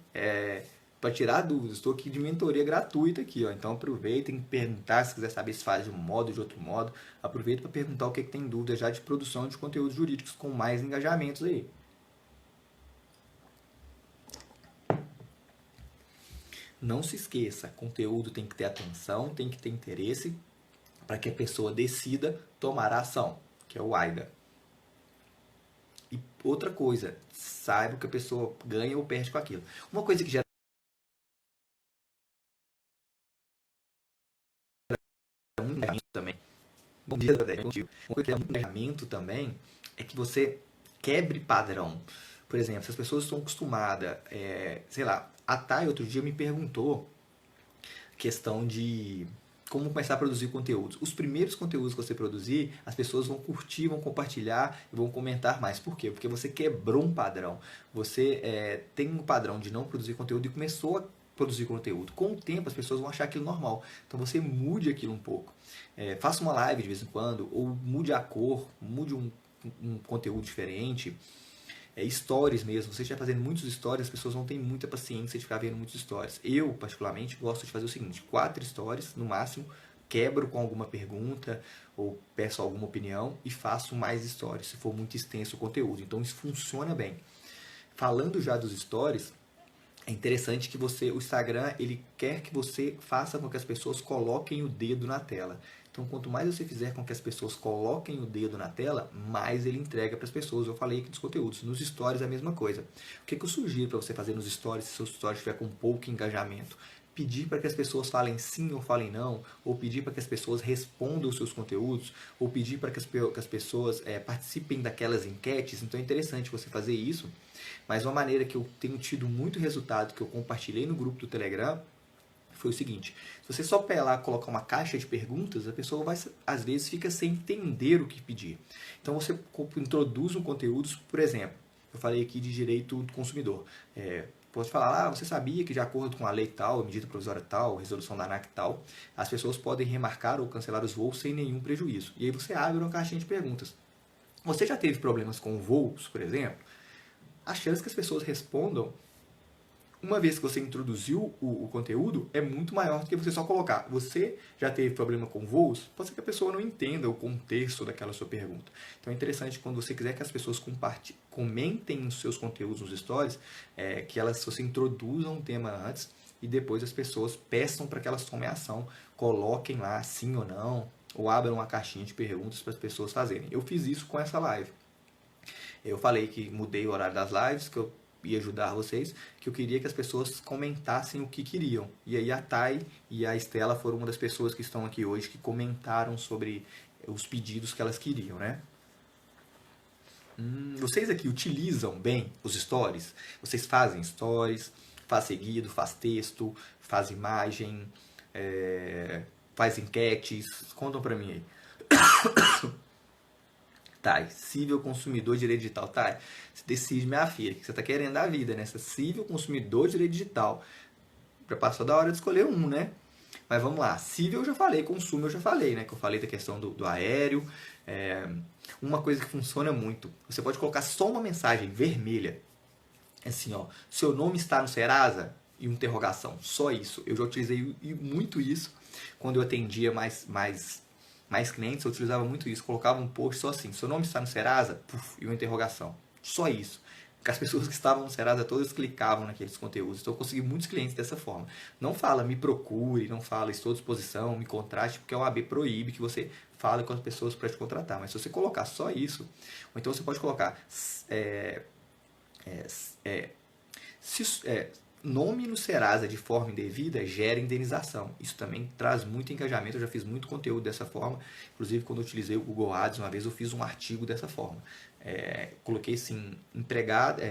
para tirar dúvidas. Estou aqui de mentoria gratuita aqui, ó. Então aproveitem, perguntar se quiser saber se faz de um modo, de outro modo. Aproveita para perguntar o que tem dúvida já de produção de conteúdos jurídicos com mais engajamentos aí. Não se esqueça, conteúdo tem que ter atenção, tem que ter interesse para que a pessoa decida tomar a ação, que é o AIDA. E outra coisa, saiba que a pessoa ganha ou perde com aquilo. Uma coisa que gera muito engajamento também. Bom dia, Dé, contigo. Uma coisa que gera muito engajamento também é que você quebre padrão. Por exemplo, se as pessoas estão acostumadas, sei lá, a Thay outro dia me perguntou questão de como começar a produzir conteúdos. Os primeiros conteúdos que você produzir, as pessoas vão curtir, vão compartilhar e vão comentar mais. Por quê? Porque você quebrou um padrão. Você tem um padrão de não produzir conteúdo e começou a produzir conteúdo. Com o tempo, as pessoas vão achar aquilo normal. Então você mude aquilo um pouco. Faça uma live de vez em quando, ou mude a cor, mude um conteúdo diferente. Stories mesmo, você estiver fazendo muitos stories, as pessoas não têm muita paciência de ficar vendo muitos stories. Eu, particularmente, gosto de fazer o seguinte: 4 stories no máximo, quebro com alguma pergunta ou peço alguma opinião e faço mais stories, se for muito extenso o conteúdo. Então isso funciona bem. Falando já dos stories, é interessante que o Instagram, ele quer que você faça com que as pessoas coloquem o dedo na tela. Então, quanto mais você fizer com que as pessoas coloquem o dedo na tela, mais ele entrega para as pessoas. Eu falei aqui dos conteúdos. Nos stories é a mesma coisa. O que eu sugiro para você fazer nos stories, se seus stories estiver com pouco engajamento? Pedir para que as pessoas falem sim ou falem não, ou pedir para que as pessoas respondam os seus conteúdos, ou pedir para que as pessoas participem daquelas enquetes. Então é interessante você fazer isso. Mas uma maneira que eu tenho tido muito resultado, que eu compartilhei no grupo do Telegram, foi o seguinte: se você só pegar colocar uma caixa de perguntas, a pessoa vai, às vezes fica sem entender o que pedir. Então você introduz um conteúdo, por exemplo, eu falei aqui de direito do consumidor. Pode falar, você sabia que de acordo com a lei tal, medida provisória tal, resolução da ANAC tal, as pessoas podem remarcar ou cancelar os voos sem nenhum prejuízo. E aí você abre uma caixinha de perguntas. Você já teve problemas com voos, por exemplo? A chance que as pessoas respondam, uma vez que você introduziu o conteúdo, é muito maior do que você só colocar. Você já teve problema com voos? Pode ser que a pessoa não entenda o contexto daquela sua pergunta. Então é interessante quando você quiser que as pessoas comentem os seus conteúdos nos stories, que você introduza um tema antes e depois as pessoas peçam para que elas tomem ação, coloquem lá sim ou não, ou abram uma caixinha de perguntas para as pessoas fazerem. Eu fiz isso com essa live. Eu falei que mudei o horário das lives, que eu ia ajudar vocês, que eu queria que as pessoas comentassem o que queriam. E aí a Thay e a Estela foram uma das pessoas que estão aqui hoje que comentaram sobre os pedidos que elas queriam, né? Vocês aqui utilizam bem os stories? Vocês fazem stories, faz seguido, faz texto, faz imagem, faz enquetes? Contam pra mim aí. Thay, cível consumidor de direito digital. Thay, você decide, minha filha, o que você está querendo da vida, né? Você é cível consumidor de direito digital. Já passou da hora de escolher um, né? Mas vamos lá. Cível eu já falei, consumo eu já falei, né? Que eu falei da questão do aéreo. Uma coisa que funciona muito, você pode colocar só uma mensagem vermelha. Assim, ó, seu nome está no Serasa? E uma interrogação. Só isso. Eu já utilizei muito isso quando eu atendia mais clientes, eu utilizava muito isso. Colocava um post só assim: seu nome está no Serasa? Puf, e uma interrogação. Só isso. Porque as pessoas que estavam no Serasa todas clicavam naqueles conteúdos. Então eu consegui muitos clientes dessa forma. Não fala me procure, não fala estou à disposição, me contrate, porque a OAB proíbe que você fale com as pessoas para te contratar. Mas se você colocar só isso, ou então você pode colocar nome no Serasa de forma indevida gera indenização. Isso também traz muito engajamento. Eu já fiz muito conteúdo dessa forma. Inclusive, quando eu utilizei o Google Ads, uma vez eu fiz um artigo dessa forma. Coloquei assim, empregada,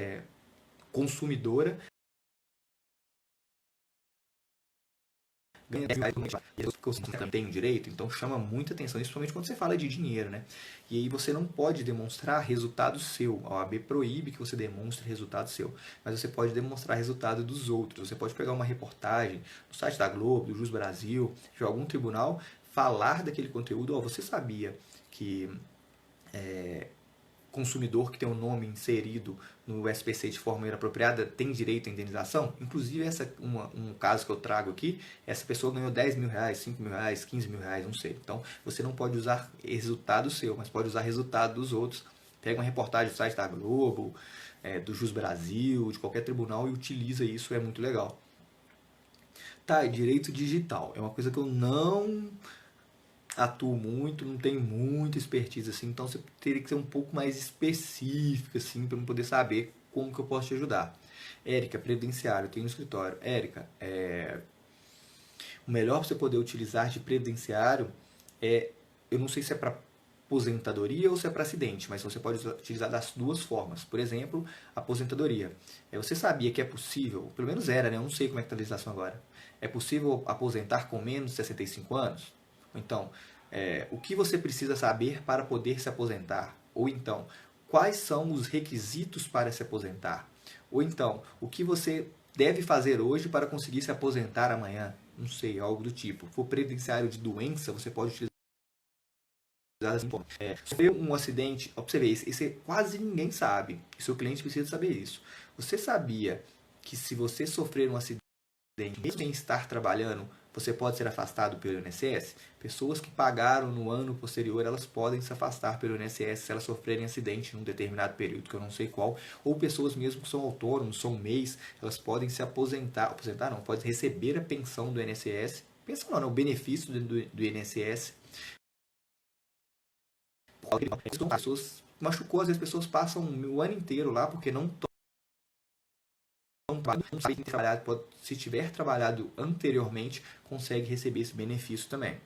consumidora, ganha também tem direito, então chama muita atenção, principalmente quando você fala de dinheiro, né? E aí você não pode demonstrar resultado seu. A OAB proíbe que você demonstre resultado seu, mas você pode demonstrar resultado dos outros. Você pode pegar uma reportagem no site da Globo, do Jus Brasil, de algum tribunal, falar daquele conteúdo. Você sabia que consumidor que tem o nome inserido no SPC de forma inapropriada tem direito à indenização? Inclusive, um caso que eu trago aqui, essa pessoa ganhou 10 mil reais, 5 mil reais, 15 mil reais, não sei. Então, você não pode usar resultado seu, mas pode usar resultado dos outros. Pega uma reportagem do site da Globo, do Jus Brasil, de qualquer tribunal e utiliza isso, é muito legal. Tá, direito digital. É uma coisa que eu não atuo muito, não tenho muita expertise assim, então você teria que ser um pouco mais específico assim para eu poder saber como que eu posso te ajudar. Érica, previdenciário, eu tenho no escritório. Érica, o melhor para você poder utilizar de previdenciário eu não sei se é para aposentadoria ou se é para acidente, mas você pode utilizar das duas formas. Por exemplo, aposentadoria. Você sabia que é possível, pelo menos era, né? Eu não sei como é que está a legislação agora. É possível aposentar com menos de 65 anos? Então, o que você precisa saber para poder se aposentar? Ou então, quais são os requisitos para se aposentar? Ou então, o que você deve fazer hoje para conseguir se aposentar amanhã? Não sei, algo do tipo. Se for previdenciário de doença, você pode utilizar assim. Sofreu um acidente, ó, pra você ver, isso quase ninguém sabe. E seu cliente precisa saber isso. Você sabia que se você sofrer um acidente, mesmo sem estar trabalhando, você pode ser afastado pelo INSS? Pessoas que pagaram no ano posterior, elas podem se afastar pelo INSS se elas sofrerem acidente num determinado período, que eu não sei qual. Ou pessoas mesmo que são autônomos, são MEIs, elas podem se aposentar não, podem receber a pensão do INSS. Pensão não, o benefício do INSS. Pessoas machucou, às vezes pessoas passam o ano inteiro lá porque não sabem trabalhado, se tiver trabalhado anteriormente, consegue receber esse benefício também.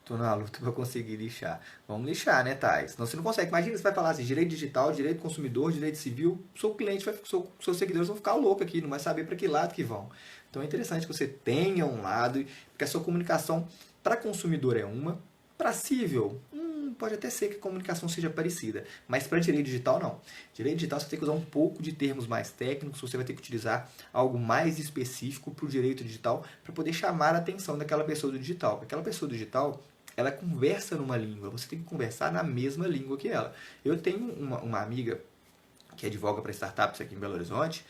Tô na luta para conseguir lixar. Vamos lixar, né, Thais? Senão você não consegue. Imagina, você vai falar assim, direito digital, direito consumidor, direito civil, seu cliente, seus seguidores vão ficar loucos aqui, não vai saber para que lado que vão. Então é interessante que você tenha um lado, porque a sua comunicação para consumidor é uma, para civil, pode até ser que a comunicação seja parecida, mas para direito digital não. Direito digital você tem que usar um pouco de termos mais técnicos, você vai ter que utilizar algo mais específico para o direito digital para poder chamar a atenção daquela pessoa do digital. Porque aquela pessoa do digital, ela conversa numa língua, você tem que conversar na mesma língua que ela. Eu tenho uma amiga que advoga para startups aqui em Belo Horizonte,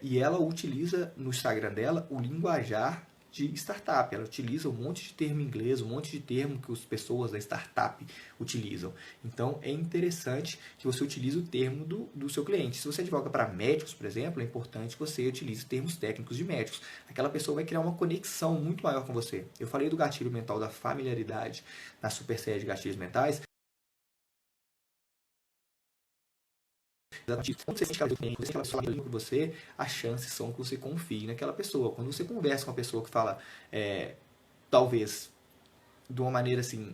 e ela utiliza no Instagram dela o linguajar de startup. Ela utiliza um monte de termo em inglês, um monte de termo que as pessoas da startup utilizam. Então é interessante que você utilize o termo do seu cliente. Se você advoga para médicos, por exemplo, é importante que você utilize termos técnicos de médicos. Aquela pessoa vai criar uma conexão muito maior com você. Eu falei do gatilho mental, da familiaridade na super série de gatilhos mentais. Quando você sente que ela fala com você, as chances são que você confie naquela pessoa. Quando você conversa com uma pessoa que fala, talvez, de uma maneira assim,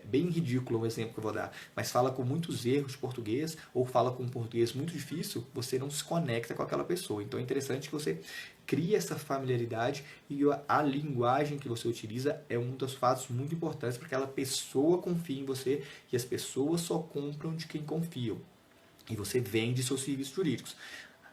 bem ridícula o exemplo que eu vou dar, mas fala com muitos erros de português, ou fala com um português muito difícil, você não se conecta com aquela pessoa. Então é interessante que você crie essa familiaridade e a linguagem que você utiliza é um dos fatos muito importantes para que aquela pessoa confie em você, e as pessoas só compram de quem confiam. E você vende seus serviços jurídicos.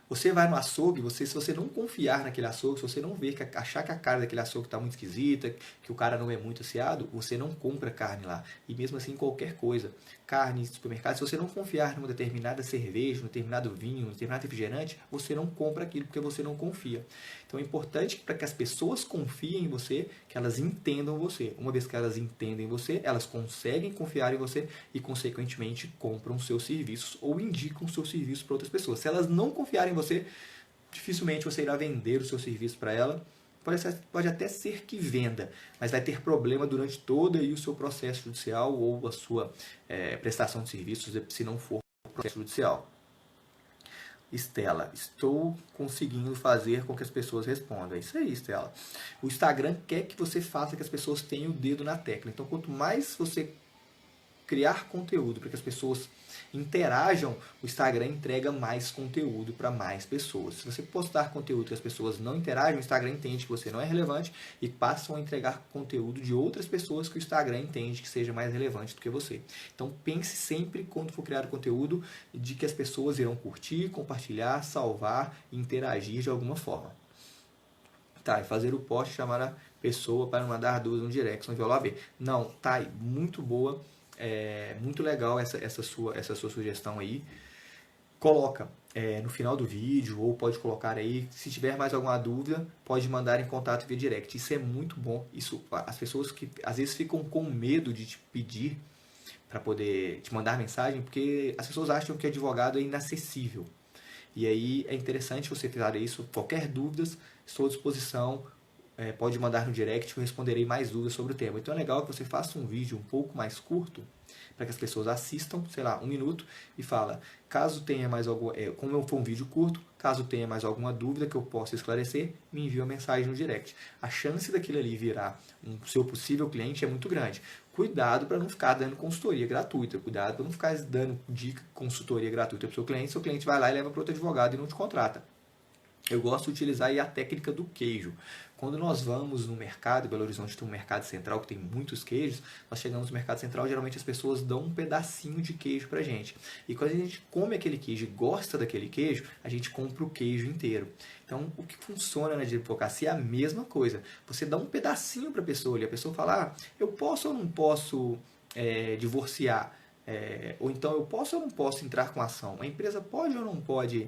Você vai no açougue, se você não confiar naquele açougue, se você não ver, achar que a cara daquele açougue está muito esquisita, que o cara não é muito assiado, você não compra carne lá. E mesmo assim, qualquer coisa. Carne, supermercado, se você não confiar numa determinada cerveja, num determinado vinho, num determinado refrigerante, você não compra aquilo porque você não confia. Então é importante para que as pessoas confiem em você, que elas entendam você. Uma vez que elas entendem você, elas conseguem confiar em você e, consequentemente, compram seus serviços ou indicam seus serviços para outras pessoas. Se elas não confiarem em você, dificilmente você irá vender o seu serviço para ela, pode até ser que venda, mas vai ter problema durante todo aí o seu processo judicial ou a sua prestação de serviços, se não for processo judicial. Estela, estou conseguindo fazer com que as pessoas respondam. É isso aí, Estela. O Instagram quer que você faça que as pessoas tenham o dedo na tecla. Então, quanto mais você criar conteúdo para que as pessoas interajam, o Instagram entrega mais conteúdo para mais pessoas. Se você postar conteúdo que as pessoas não interagem, o Instagram entende que você não é relevante e passam a entregar conteúdo de outras pessoas que o Instagram entende que seja mais relevante do que você. Então pense sempre, quando for criar conteúdo, de que as pessoas irão curtir, compartilhar, salvar e interagir de alguma forma. Tá, e fazer o post, chamar a pessoa para mandar dúvidas no direct, não vai ver. Não, tá, muito boa. Muito legal essa sua sugestão aí. Coloca no final do vídeo, ou pode colocar aí, se tiver mais alguma dúvida, pode mandar em contato via direct. Isso é muito bom. Isso, as pessoas que às vezes ficam com medo de te pedir para poder te mandar mensagem, porque as pessoas acham que advogado é inacessível. E aí é interessante você fazer isso. Qualquer dúvida, estou à disposição. Pode mandar no direct que eu responderei mais dúvidas sobre o tema. Então é legal que você faça um vídeo um pouco mais curto, para que as pessoas assistam, sei lá, 1 minuto, e fala, caso tenha mais algum, como for um vídeo curto, caso tenha mais alguma dúvida que eu possa esclarecer, me envie uma mensagem no direct. A chance daquilo ali virar um seu possível cliente é muito grande. Cuidado para não ficar dando consultoria gratuita, cuidado para não ficar dando dica, consultoria gratuita para o seu cliente vai lá e leva para outro advogado e não te contrata. Eu gosto de utilizar aí a técnica do queijo. Quando nós vamos no mercado, Belo Horizonte tem um mercado central que tem muitos queijos, nós chegamos no mercado central, geralmente as pessoas dão um pedacinho de queijo pra gente. E quando a gente come aquele queijo e gosta daquele queijo, a gente compra o queijo inteiro. Então, o que funciona na advocacia é a mesma coisa. Você dá um pedacinho para a pessoa e a pessoa fala, eu posso ou não posso divorciar? Ou então, eu posso ou não posso entrar com ação? A empresa pode ou não pode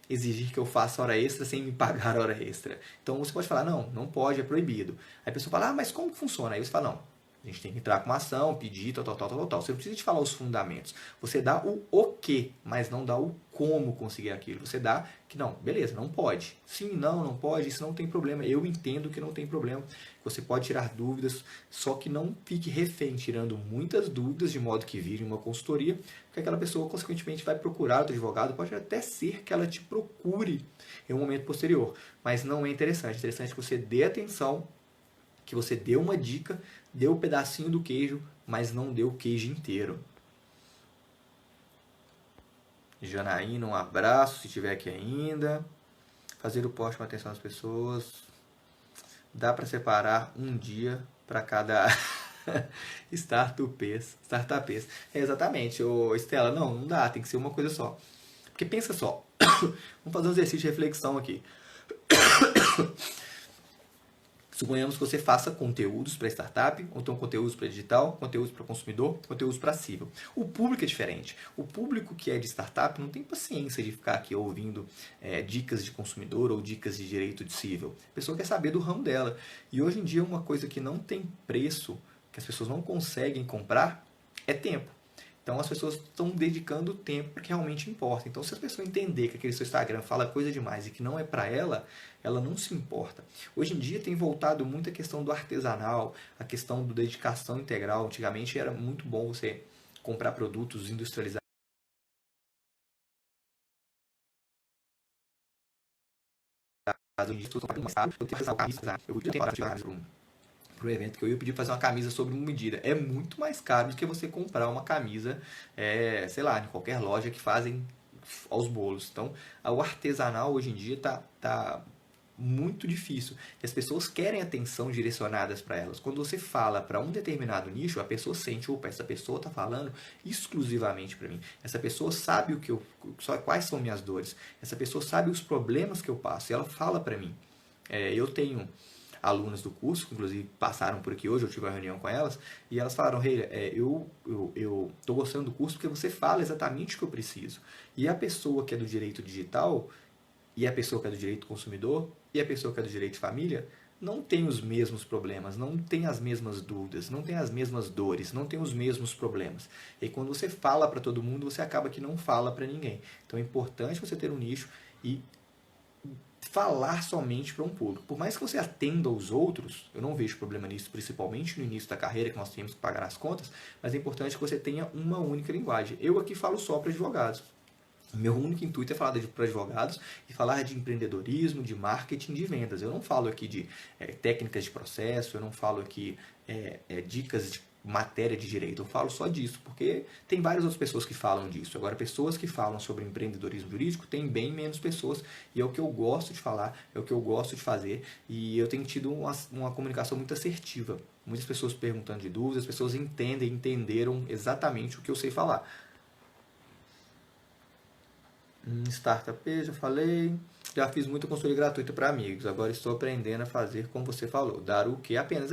exigir que eu faça hora extra sem me pagar hora extra? Então você pode falar, não, não pode, é proibido. Aí a pessoa fala, mas como funciona? Aí você fala, não, a gente tem que entrar com uma ação, pedir, tal. Você não precisa de falar os fundamentos. Você dá o quê, mas não dá o como conseguir aquilo. Você dá que não, beleza, não pode. Sim, não pode, isso não tem problema. Eu entendo que não tem problema. Você pode tirar dúvidas, só que não fique refém, tirando muitas dúvidas, de modo que vire uma consultoria, porque aquela pessoa, consequentemente, vai procurar outro advogado. Pode até ser que ela te procure em um momento posterior, mas não é interessante. É interessante que você dê atenção, que você dê uma dica, dê um pedacinho do queijo, mas não dê o queijo inteiro. Janaína, um abraço, se estiver aqui ainda. Fazer o post com atenção às pessoas. Dá para separar um dia para cada startupês. Exatamente, Estela, não dá, tem que ser uma coisa só. Porque pensa só, vamos fazer um exercício de reflexão aqui. Suponhamos que você faça conteúdos para startup, ou então conteúdos para digital, conteúdos para consumidor, conteúdos para civil. O público é diferente. O público que é de startup não tem paciência de ficar aqui ouvindo dicas de consumidor ou dicas de direito de civil. A pessoa quer saber do ramo dela. E hoje em dia uma coisa que não tem preço, que as pessoas não conseguem comprar, é tempo. Então as pessoas estão dedicando o tempo que realmente importa. Então se a pessoa entender que aquele seu Instagram fala coisa demais e que não é para ela, ela não se importa. Hoje em dia tem voltado muito a questão do artesanal, a questão da dedicação integral. Antigamente era muito bom você comprar produtos industrializados. Eu podia ter para o evento que eu ia pedir fazer uma camisa sobre uma medida. É muito mais caro do que você comprar uma camisa, sei lá, em qualquer loja que fazem aos bolos. Então, o artesanal hoje em dia tá muito difícil. E as pessoas querem atenção direcionadas para elas. Quando você fala para um determinado nicho, a pessoa sente, opa, essa pessoa está falando exclusivamente para mim. Essa pessoa sabe quais são minhas dores. Essa pessoa sabe os problemas que eu passo e ela fala para mim. Eu tenho alunas do curso, que inclusive passaram por aqui hoje, eu tive uma reunião com elas, e elas falaram, Reila, eu estou gostando do curso porque você fala exatamente o que eu preciso. E a pessoa que é do direito digital, e a pessoa que é do direito do consumidor, e a pessoa que é do direito de família, não tem os mesmos problemas, não tem as mesmas dúvidas, não tem as mesmas dores, não tem os mesmos problemas. E quando você fala para todo mundo, você acaba que não fala para ninguém. Então é importante você ter um nicho e falar somente para um público. Por mais que você atenda aos outros, eu não vejo problema nisso, principalmente no início da carreira, que nós temos que pagar as contas, mas é importante que você tenha uma única linguagem. Eu aqui falo só para advogados. O meu único intuito é falar para advogados e falar de empreendedorismo, de marketing, de vendas. Eu não falo aqui de técnicas de processo, eu não falo aqui dicas de matéria de direito, eu falo só disso, porque tem várias outras pessoas que falam disso. Agora, pessoas que falam sobre empreendedorismo jurídico, tem bem menos pessoas, e é o que eu gosto de falar, é o que eu gosto de fazer, e eu tenho tido uma comunicação muito assertiva. Muitas pessoas perguntando de dúvidas, as pessoas entenderam exatamente o que eu sei falar. Startup, já falei. Já fiz muita consultoria gratuita para amigos. Agora estou aprendendo a fazer como você falou. Dar o que apenas?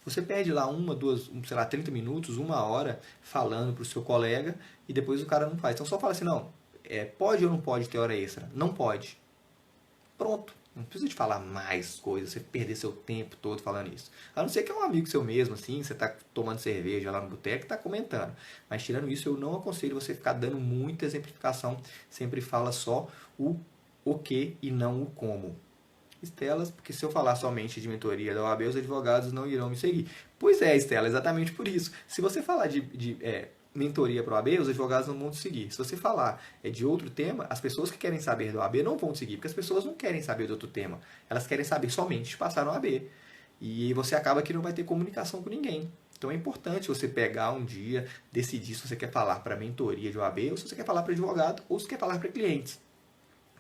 Você perde lá uma, duas, sei lá, 30 minutos, uma hora falando para o seu colega e depois o cara não faz. Então só fala assim, não, pode ou não pode ter hora extra? Não pode. Pronto. Não precisa de falar mais coisas, você perder seu tempo todo falando isso. A não ser que é um amigo seu mesmo, assim, você está tomando cerveja lá no boteco e está comentando. Mas tirando isso, eu não aconselho você ficar dando muita exemplificação. Sempre fala só o que e não o como. Estelas, porque se eu falar somente de mentoria da OAB, os advogados não irão me seguir. Pois é, Estela, exatamente por isso. Se você falar de mentoria para a OAB, os advogados não vão te seguir. Se você falar de outro tema, as pessoas que querem saber da OAB não vão te seguir, porque as pessoas não querem saber de outro tema. Elas querem saber somente de passar na OAB. E você acaba que não vai ter comunicação com ninguém. Então é importante você pegar um dia, decidir se você quer falar para mentoria de OAB, ou se você quer falar para advogado, ou se você quer falar para clientes.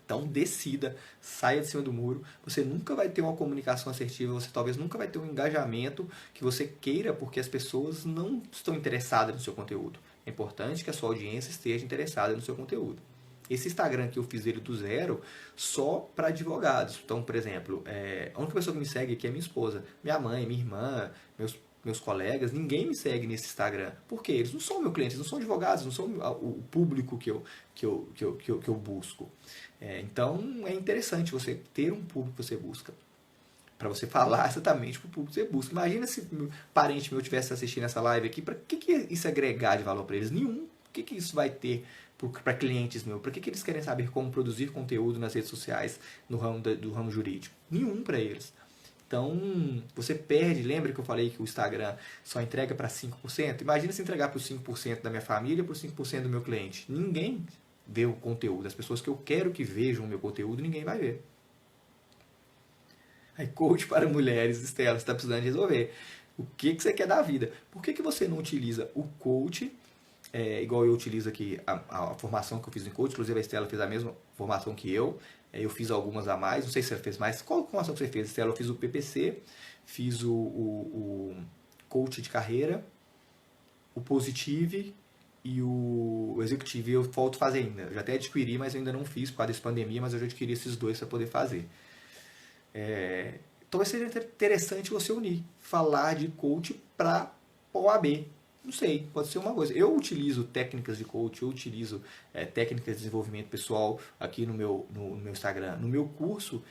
Então decida, saia de cima do muro. Você nunca vai ter uma comunicação assertiva, você talvez nunca vai ter um engajamento que você queira, porque as pessoas não estão interessadas no seu conteúdo. É importante que a sua audiência esteja interessada no seu conteúdo. Esse Instagram que eu fiz ele do zero, só para advogados. Então, por exemplo, a única pessoa que me segue aqui é minha esposa, minha mãe, minha irmã, meus colegas, ninguém me segue nesse Instagram. Por quê? Eles não são meus clientes, não são advogados, não são o público que eu busco. Então, é interessante você ter um público que você busca. Para você falar exatamente para o público que você busca. Imagina se um parente meu estivesse assistindo essa live aqui, para que isso agregar de valor para eles? Nenhum. O que isso vai ter para clientes meus? Para que eles querem saber como produzir conteúdo nas redes sociais no ramo do ramo jurídico? Nenhum para eles. Então, você perde, lembra que eu falei que o Instagram só entrega para 5%? Imagina se entregar para os 5% da minha família e para os 5% do meu cliente. Ninguém vê o conteúdo. As pessoas que eu quero que vejam o meu conteúdo, ninguém vai ver. Aí, coach para mulheres, Estela, você está precisando de resolver. O que você quer da vida? Por que você não utiliza o coach, igual eu utilizo aqui a formação que eu fiz em coach? Inclusive a Estela fez a mesma formação que eu. Eu fiz algumas a mais, não sei se você fez mais. Qual formação que você fez, Estela? Eu fiz o PPC, fiz o coach de carreira, o Positive e o Executive. Eu falto fazer ainda. Eu já até adquiri, mas eu ainda não fiz por causa dessa pandemia, mas eu já adquiri esses dois para poder fazer. Talvez seja interessante você unir, falar de coach para OAB. Não sei, pode ser uma coisa. Eu utilizo técnicas de coach, eu utilizo técnicas de desenvolvimento pessoal aqui no meu Instagram. No meu curso,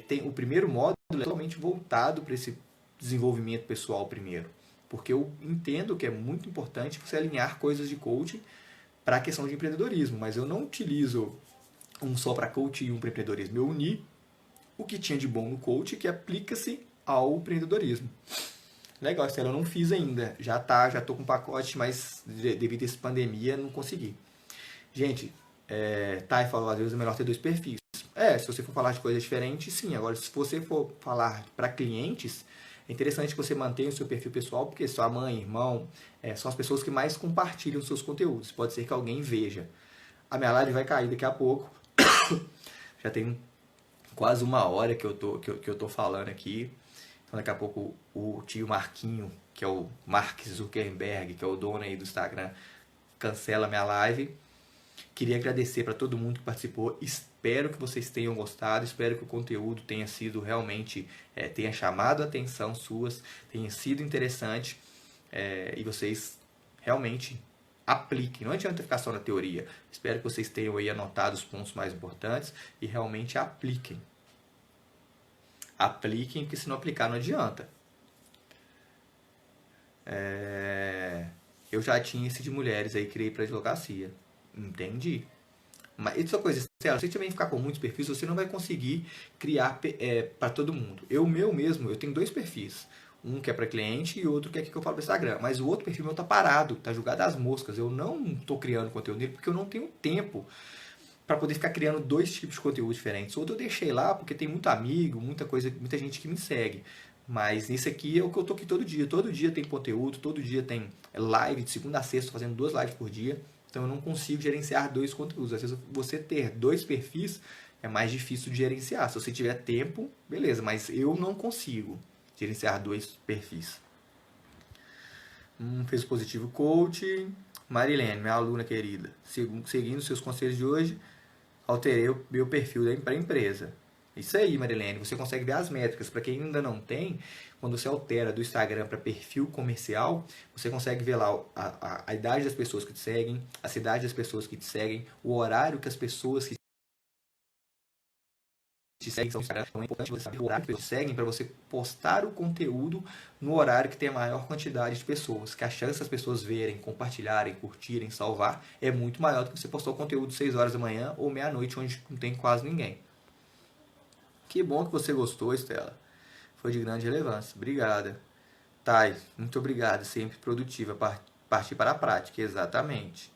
tem o primeiro módulo é totalmente voltado para esse desenvolvimento pessoal primeiro. Porque eu entendo que é muito importante você alinhar coisas de coaching para a questão de empreendedorismo. Mas eu não utilizo um só para coaching e um para empreendedorismo. Eu uni o que tinha de bom no coach que aplica-se ao empreendedorismo. Legal, Estela, eu não fiz ainda. Já tô com um pacote, mas devido a essa pandemia não consegui. Gente, Thay falou, às vezes é melhor ter dois perfis. Se você for falar de coisas diferentes, sim. Agora, se você for falar para clientes, é interessante que você mantenha o seu perfil pessoal, porque sua mãe, irmão, são as pessoas que mais compartilham seus conteúdos. Pode ser que alguém veja. A minha live vai cair daqui a pouco. Já tem quase uma hora que eu tô falando aqui. Então daqui a pouco o tio Marquinho, que é o Mark Zuckerberg, que é o dono aí do Instagram, cancela minha live. Queria agradecer para todo mundo que participou. Espero que vocês tenham gostado. Espero que o conteúdo tenha sido realmente, tenha chamado a atenção suas, tenha sido interessante e vocês realmente apliquem. Não adianta ficar só na teoria. Espero que vocês tenham aí anotado os pontos mais importantes e realmente apliquem. Apliquem, porque se não aplicar não adianta. Eu já tinha esse de mulheres aí, criei para advocacia. Entendi. Mas isso é coisa, se você também ficar com muitos perfis, você não vai conseguir criar para todo mundo. Eu tenho 2 perfis. Um que é para cliente e outro que é que eu falo para Instagram. Mas o outro perfil meu tá parado, tá jogado às moscas. Eu não estou criando conteúdo nele porque eu não tenho tempo para poder ficar criando 2 tipos de conteúdo diferentes. O outro eu deixei lá porque tem muito amigo, muita coisa, muita gente que me segue. Mas nesse aqui é o que eu tô aqui todo dia. Todo dia tem conteúdo, todo dia tem live, de segunda a sexta, fazendo 2 lives por dia. Então eu não consigo gerenciar 2 conteúdos. Às vezes você ter 2 perfis é mais difícil de gerenciar. Se você tiver tempo, beleza, mas eu não consigo gerenciar 2 perfis. Fez o positivo coach. Marilene, minha aluna querida, seguindo seus conselhos de hoje, alterei o meu perfil para a empresa. Isso aí, Marilene, você consegue ver as métricas. Para quem ainda não tem, quando você altera do Instagram para perfil comercial, você consegue ver lá a idade das pessoas que te seguem, a cidade das pessoas que te seguem, o horário que as pessoas que te seguem são Instagram. Então é importante você saber o horário que eles te seguem para você postar o conteúdo no horário que tem a maior quantidade de pessoas. Que a chance das pessoas verem, compartilharem, curtirem, salvar é muito maior do que você postar o conteúdo 6 horas da manhã ou meia-noite, onde não tem quase ninguém. Que bom que você gostou, Estela. Foi de grande relevância. Obrigada. Thay, muito obrigado. Sempre produtiva. Partir para a prática, exatamente.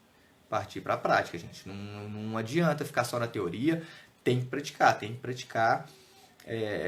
Partir para a prática, gente. Não adianta ficar só na teoria. Tem que praticar, tem que praticar.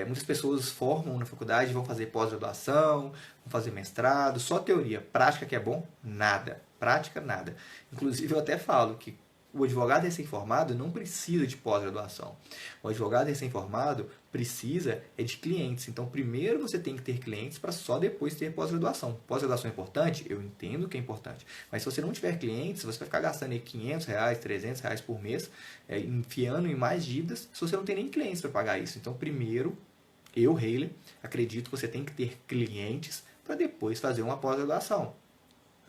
Muitas pessoas formam na faculdade, vão fazer pós-graduação, vão fazer mestrado, só teoria. Prática que é bom? Nada. Prática, nada. Inclusive, eu até falo que o advogado recém-formado não precisa de pós-graduação. O advogado recém-formado precisa de clientes. Então, primeiro você tem que ter clientes para só depois ter pós-graduação. Pós-graduação é importante? Eu entendo que é importante. Mas se você não tiver clientes, você vai ficar gastando aí R$500, R$300 por mês, enfiando em mais dívidas, se você não tem nem clientes para pagar isso. Então, primeiro, eu, Hayley, acredito que você tem que ter clientes para depois fazer uma pós-graduação.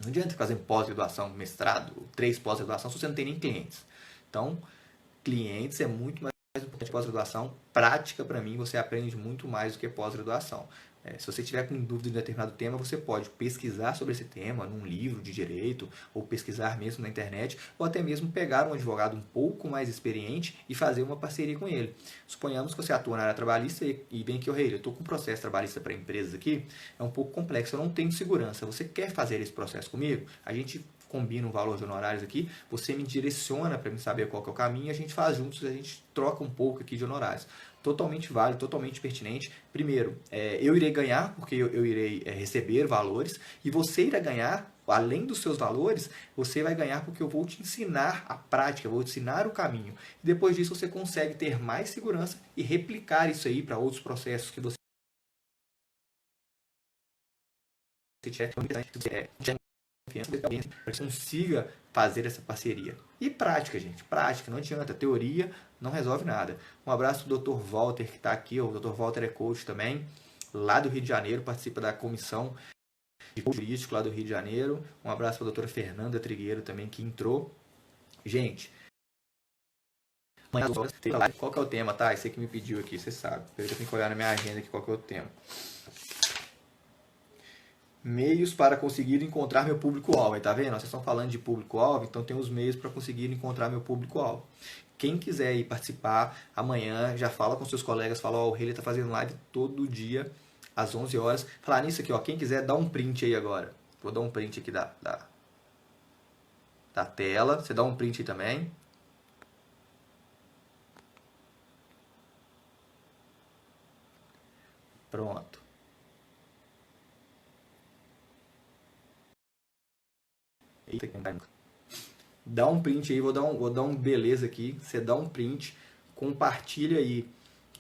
Não adianta fazer pós-graduação, mestrado, 3 pós-graduação se você não tem nem clientes. Então, clientes é muito mais importante que pós-graduação. Prática, para mim, você aprende muito mais do que pós-graduação. Se você tiver com dúvida de determinado tema, você pode pesquisar sobre esse tema num livro de direito, ou pesquisar mesmo na internet, ou até mesmo pegar um advogado um pouco mais experiente e fazer uma parceria com ele. Suponhamos que você atua na área trabalhista e bem que eu estou com um processo trabalhista para empresas aqui, é um pouco complexo, eu não tenho segurança. Você quer fazer esse processo comigo? A gente combina um valor de honorários aqui, você me direciona para me saber qual que é o caminho, a gente faz juntos, a gente troca um pouco aqui de honorários. Totalmente válido, totalmente pertinente. Primeiro, eu irei ganhar, porque eu irei receber valores, e você irá ganhar, além dos seus valores, você vai ganhar porque eu vou te ensinar a prática, eu vou te ensinar o caminho. E depois disso você consegue ter mais segurança e replicar isso aí para outros processos que você tiver confiança, para que você consiga fazer essa parceria. E prática, gente. Prática, não adianta. Teoria não resolve nada. Um abraço do Dr. Walter, que está aqui. O Dr. Walter é coach também, lá do Rio de Janeiro, participa da comissão de coach jurídico lá do Rio de Janeiro. Um abraço para a doutora Fernanda Trigueiro também, que entrou. Gente, amanhã às horas tem live. Qual que é o tema, tá? Esse que me pediu aqui, você sabe. Eu tenho que olhar na minha agenda aqui qual que é o tema. Meios para conseguir encontrar meu público-alvo. Tá vendo? Vocês estão falando de público-alvo, então tem os meios para conseguir encontrar meu público-alvo. Quem quiser ir participar, amanhã já fala com seus colegas, fala, ó, o Hayley tá fazendo live todo dia, às 11 horas. Falar nisso aqui, ó, quem quiser, dá um print aí agora. Vou dar um print aqui da tela. Você dá um print aí também. Pronto. Eita, que dá um print aí, vou dar um beleza aqui. Você dá um print, compartilha aí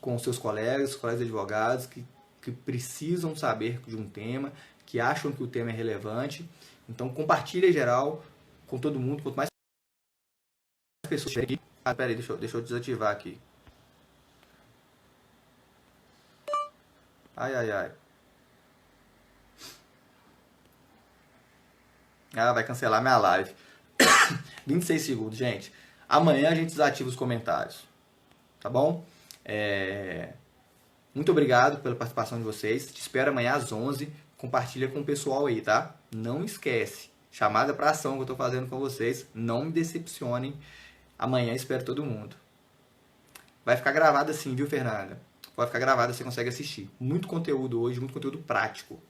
com seus colegas advogados que precisam saber de um tema, que acham que o tema é relevante. Então compartilha em geral com todo mundo. Quanto mais pessoas aqui. Ah, peraí, deixa eu desativar aqui. Ai. Ah, vai cancelar minha live. 26 segundos, gente. Amanhã a gente desativa os comentários. Tá bom? Muito obrigado pela participação de vocês. Te espero amanhã às 11. Compartilha com o pessoal aí, tá? Não esquece. Chamada para ação que eu tô fazendo com vocês. Não me decepcionem. Amanhã espero todo mundo. Vai ficar gravado assim, viu, Fernanda? Vai ficar gravado, você consegue assistir. Muito conteúdo hoje, muito conteúdo prático.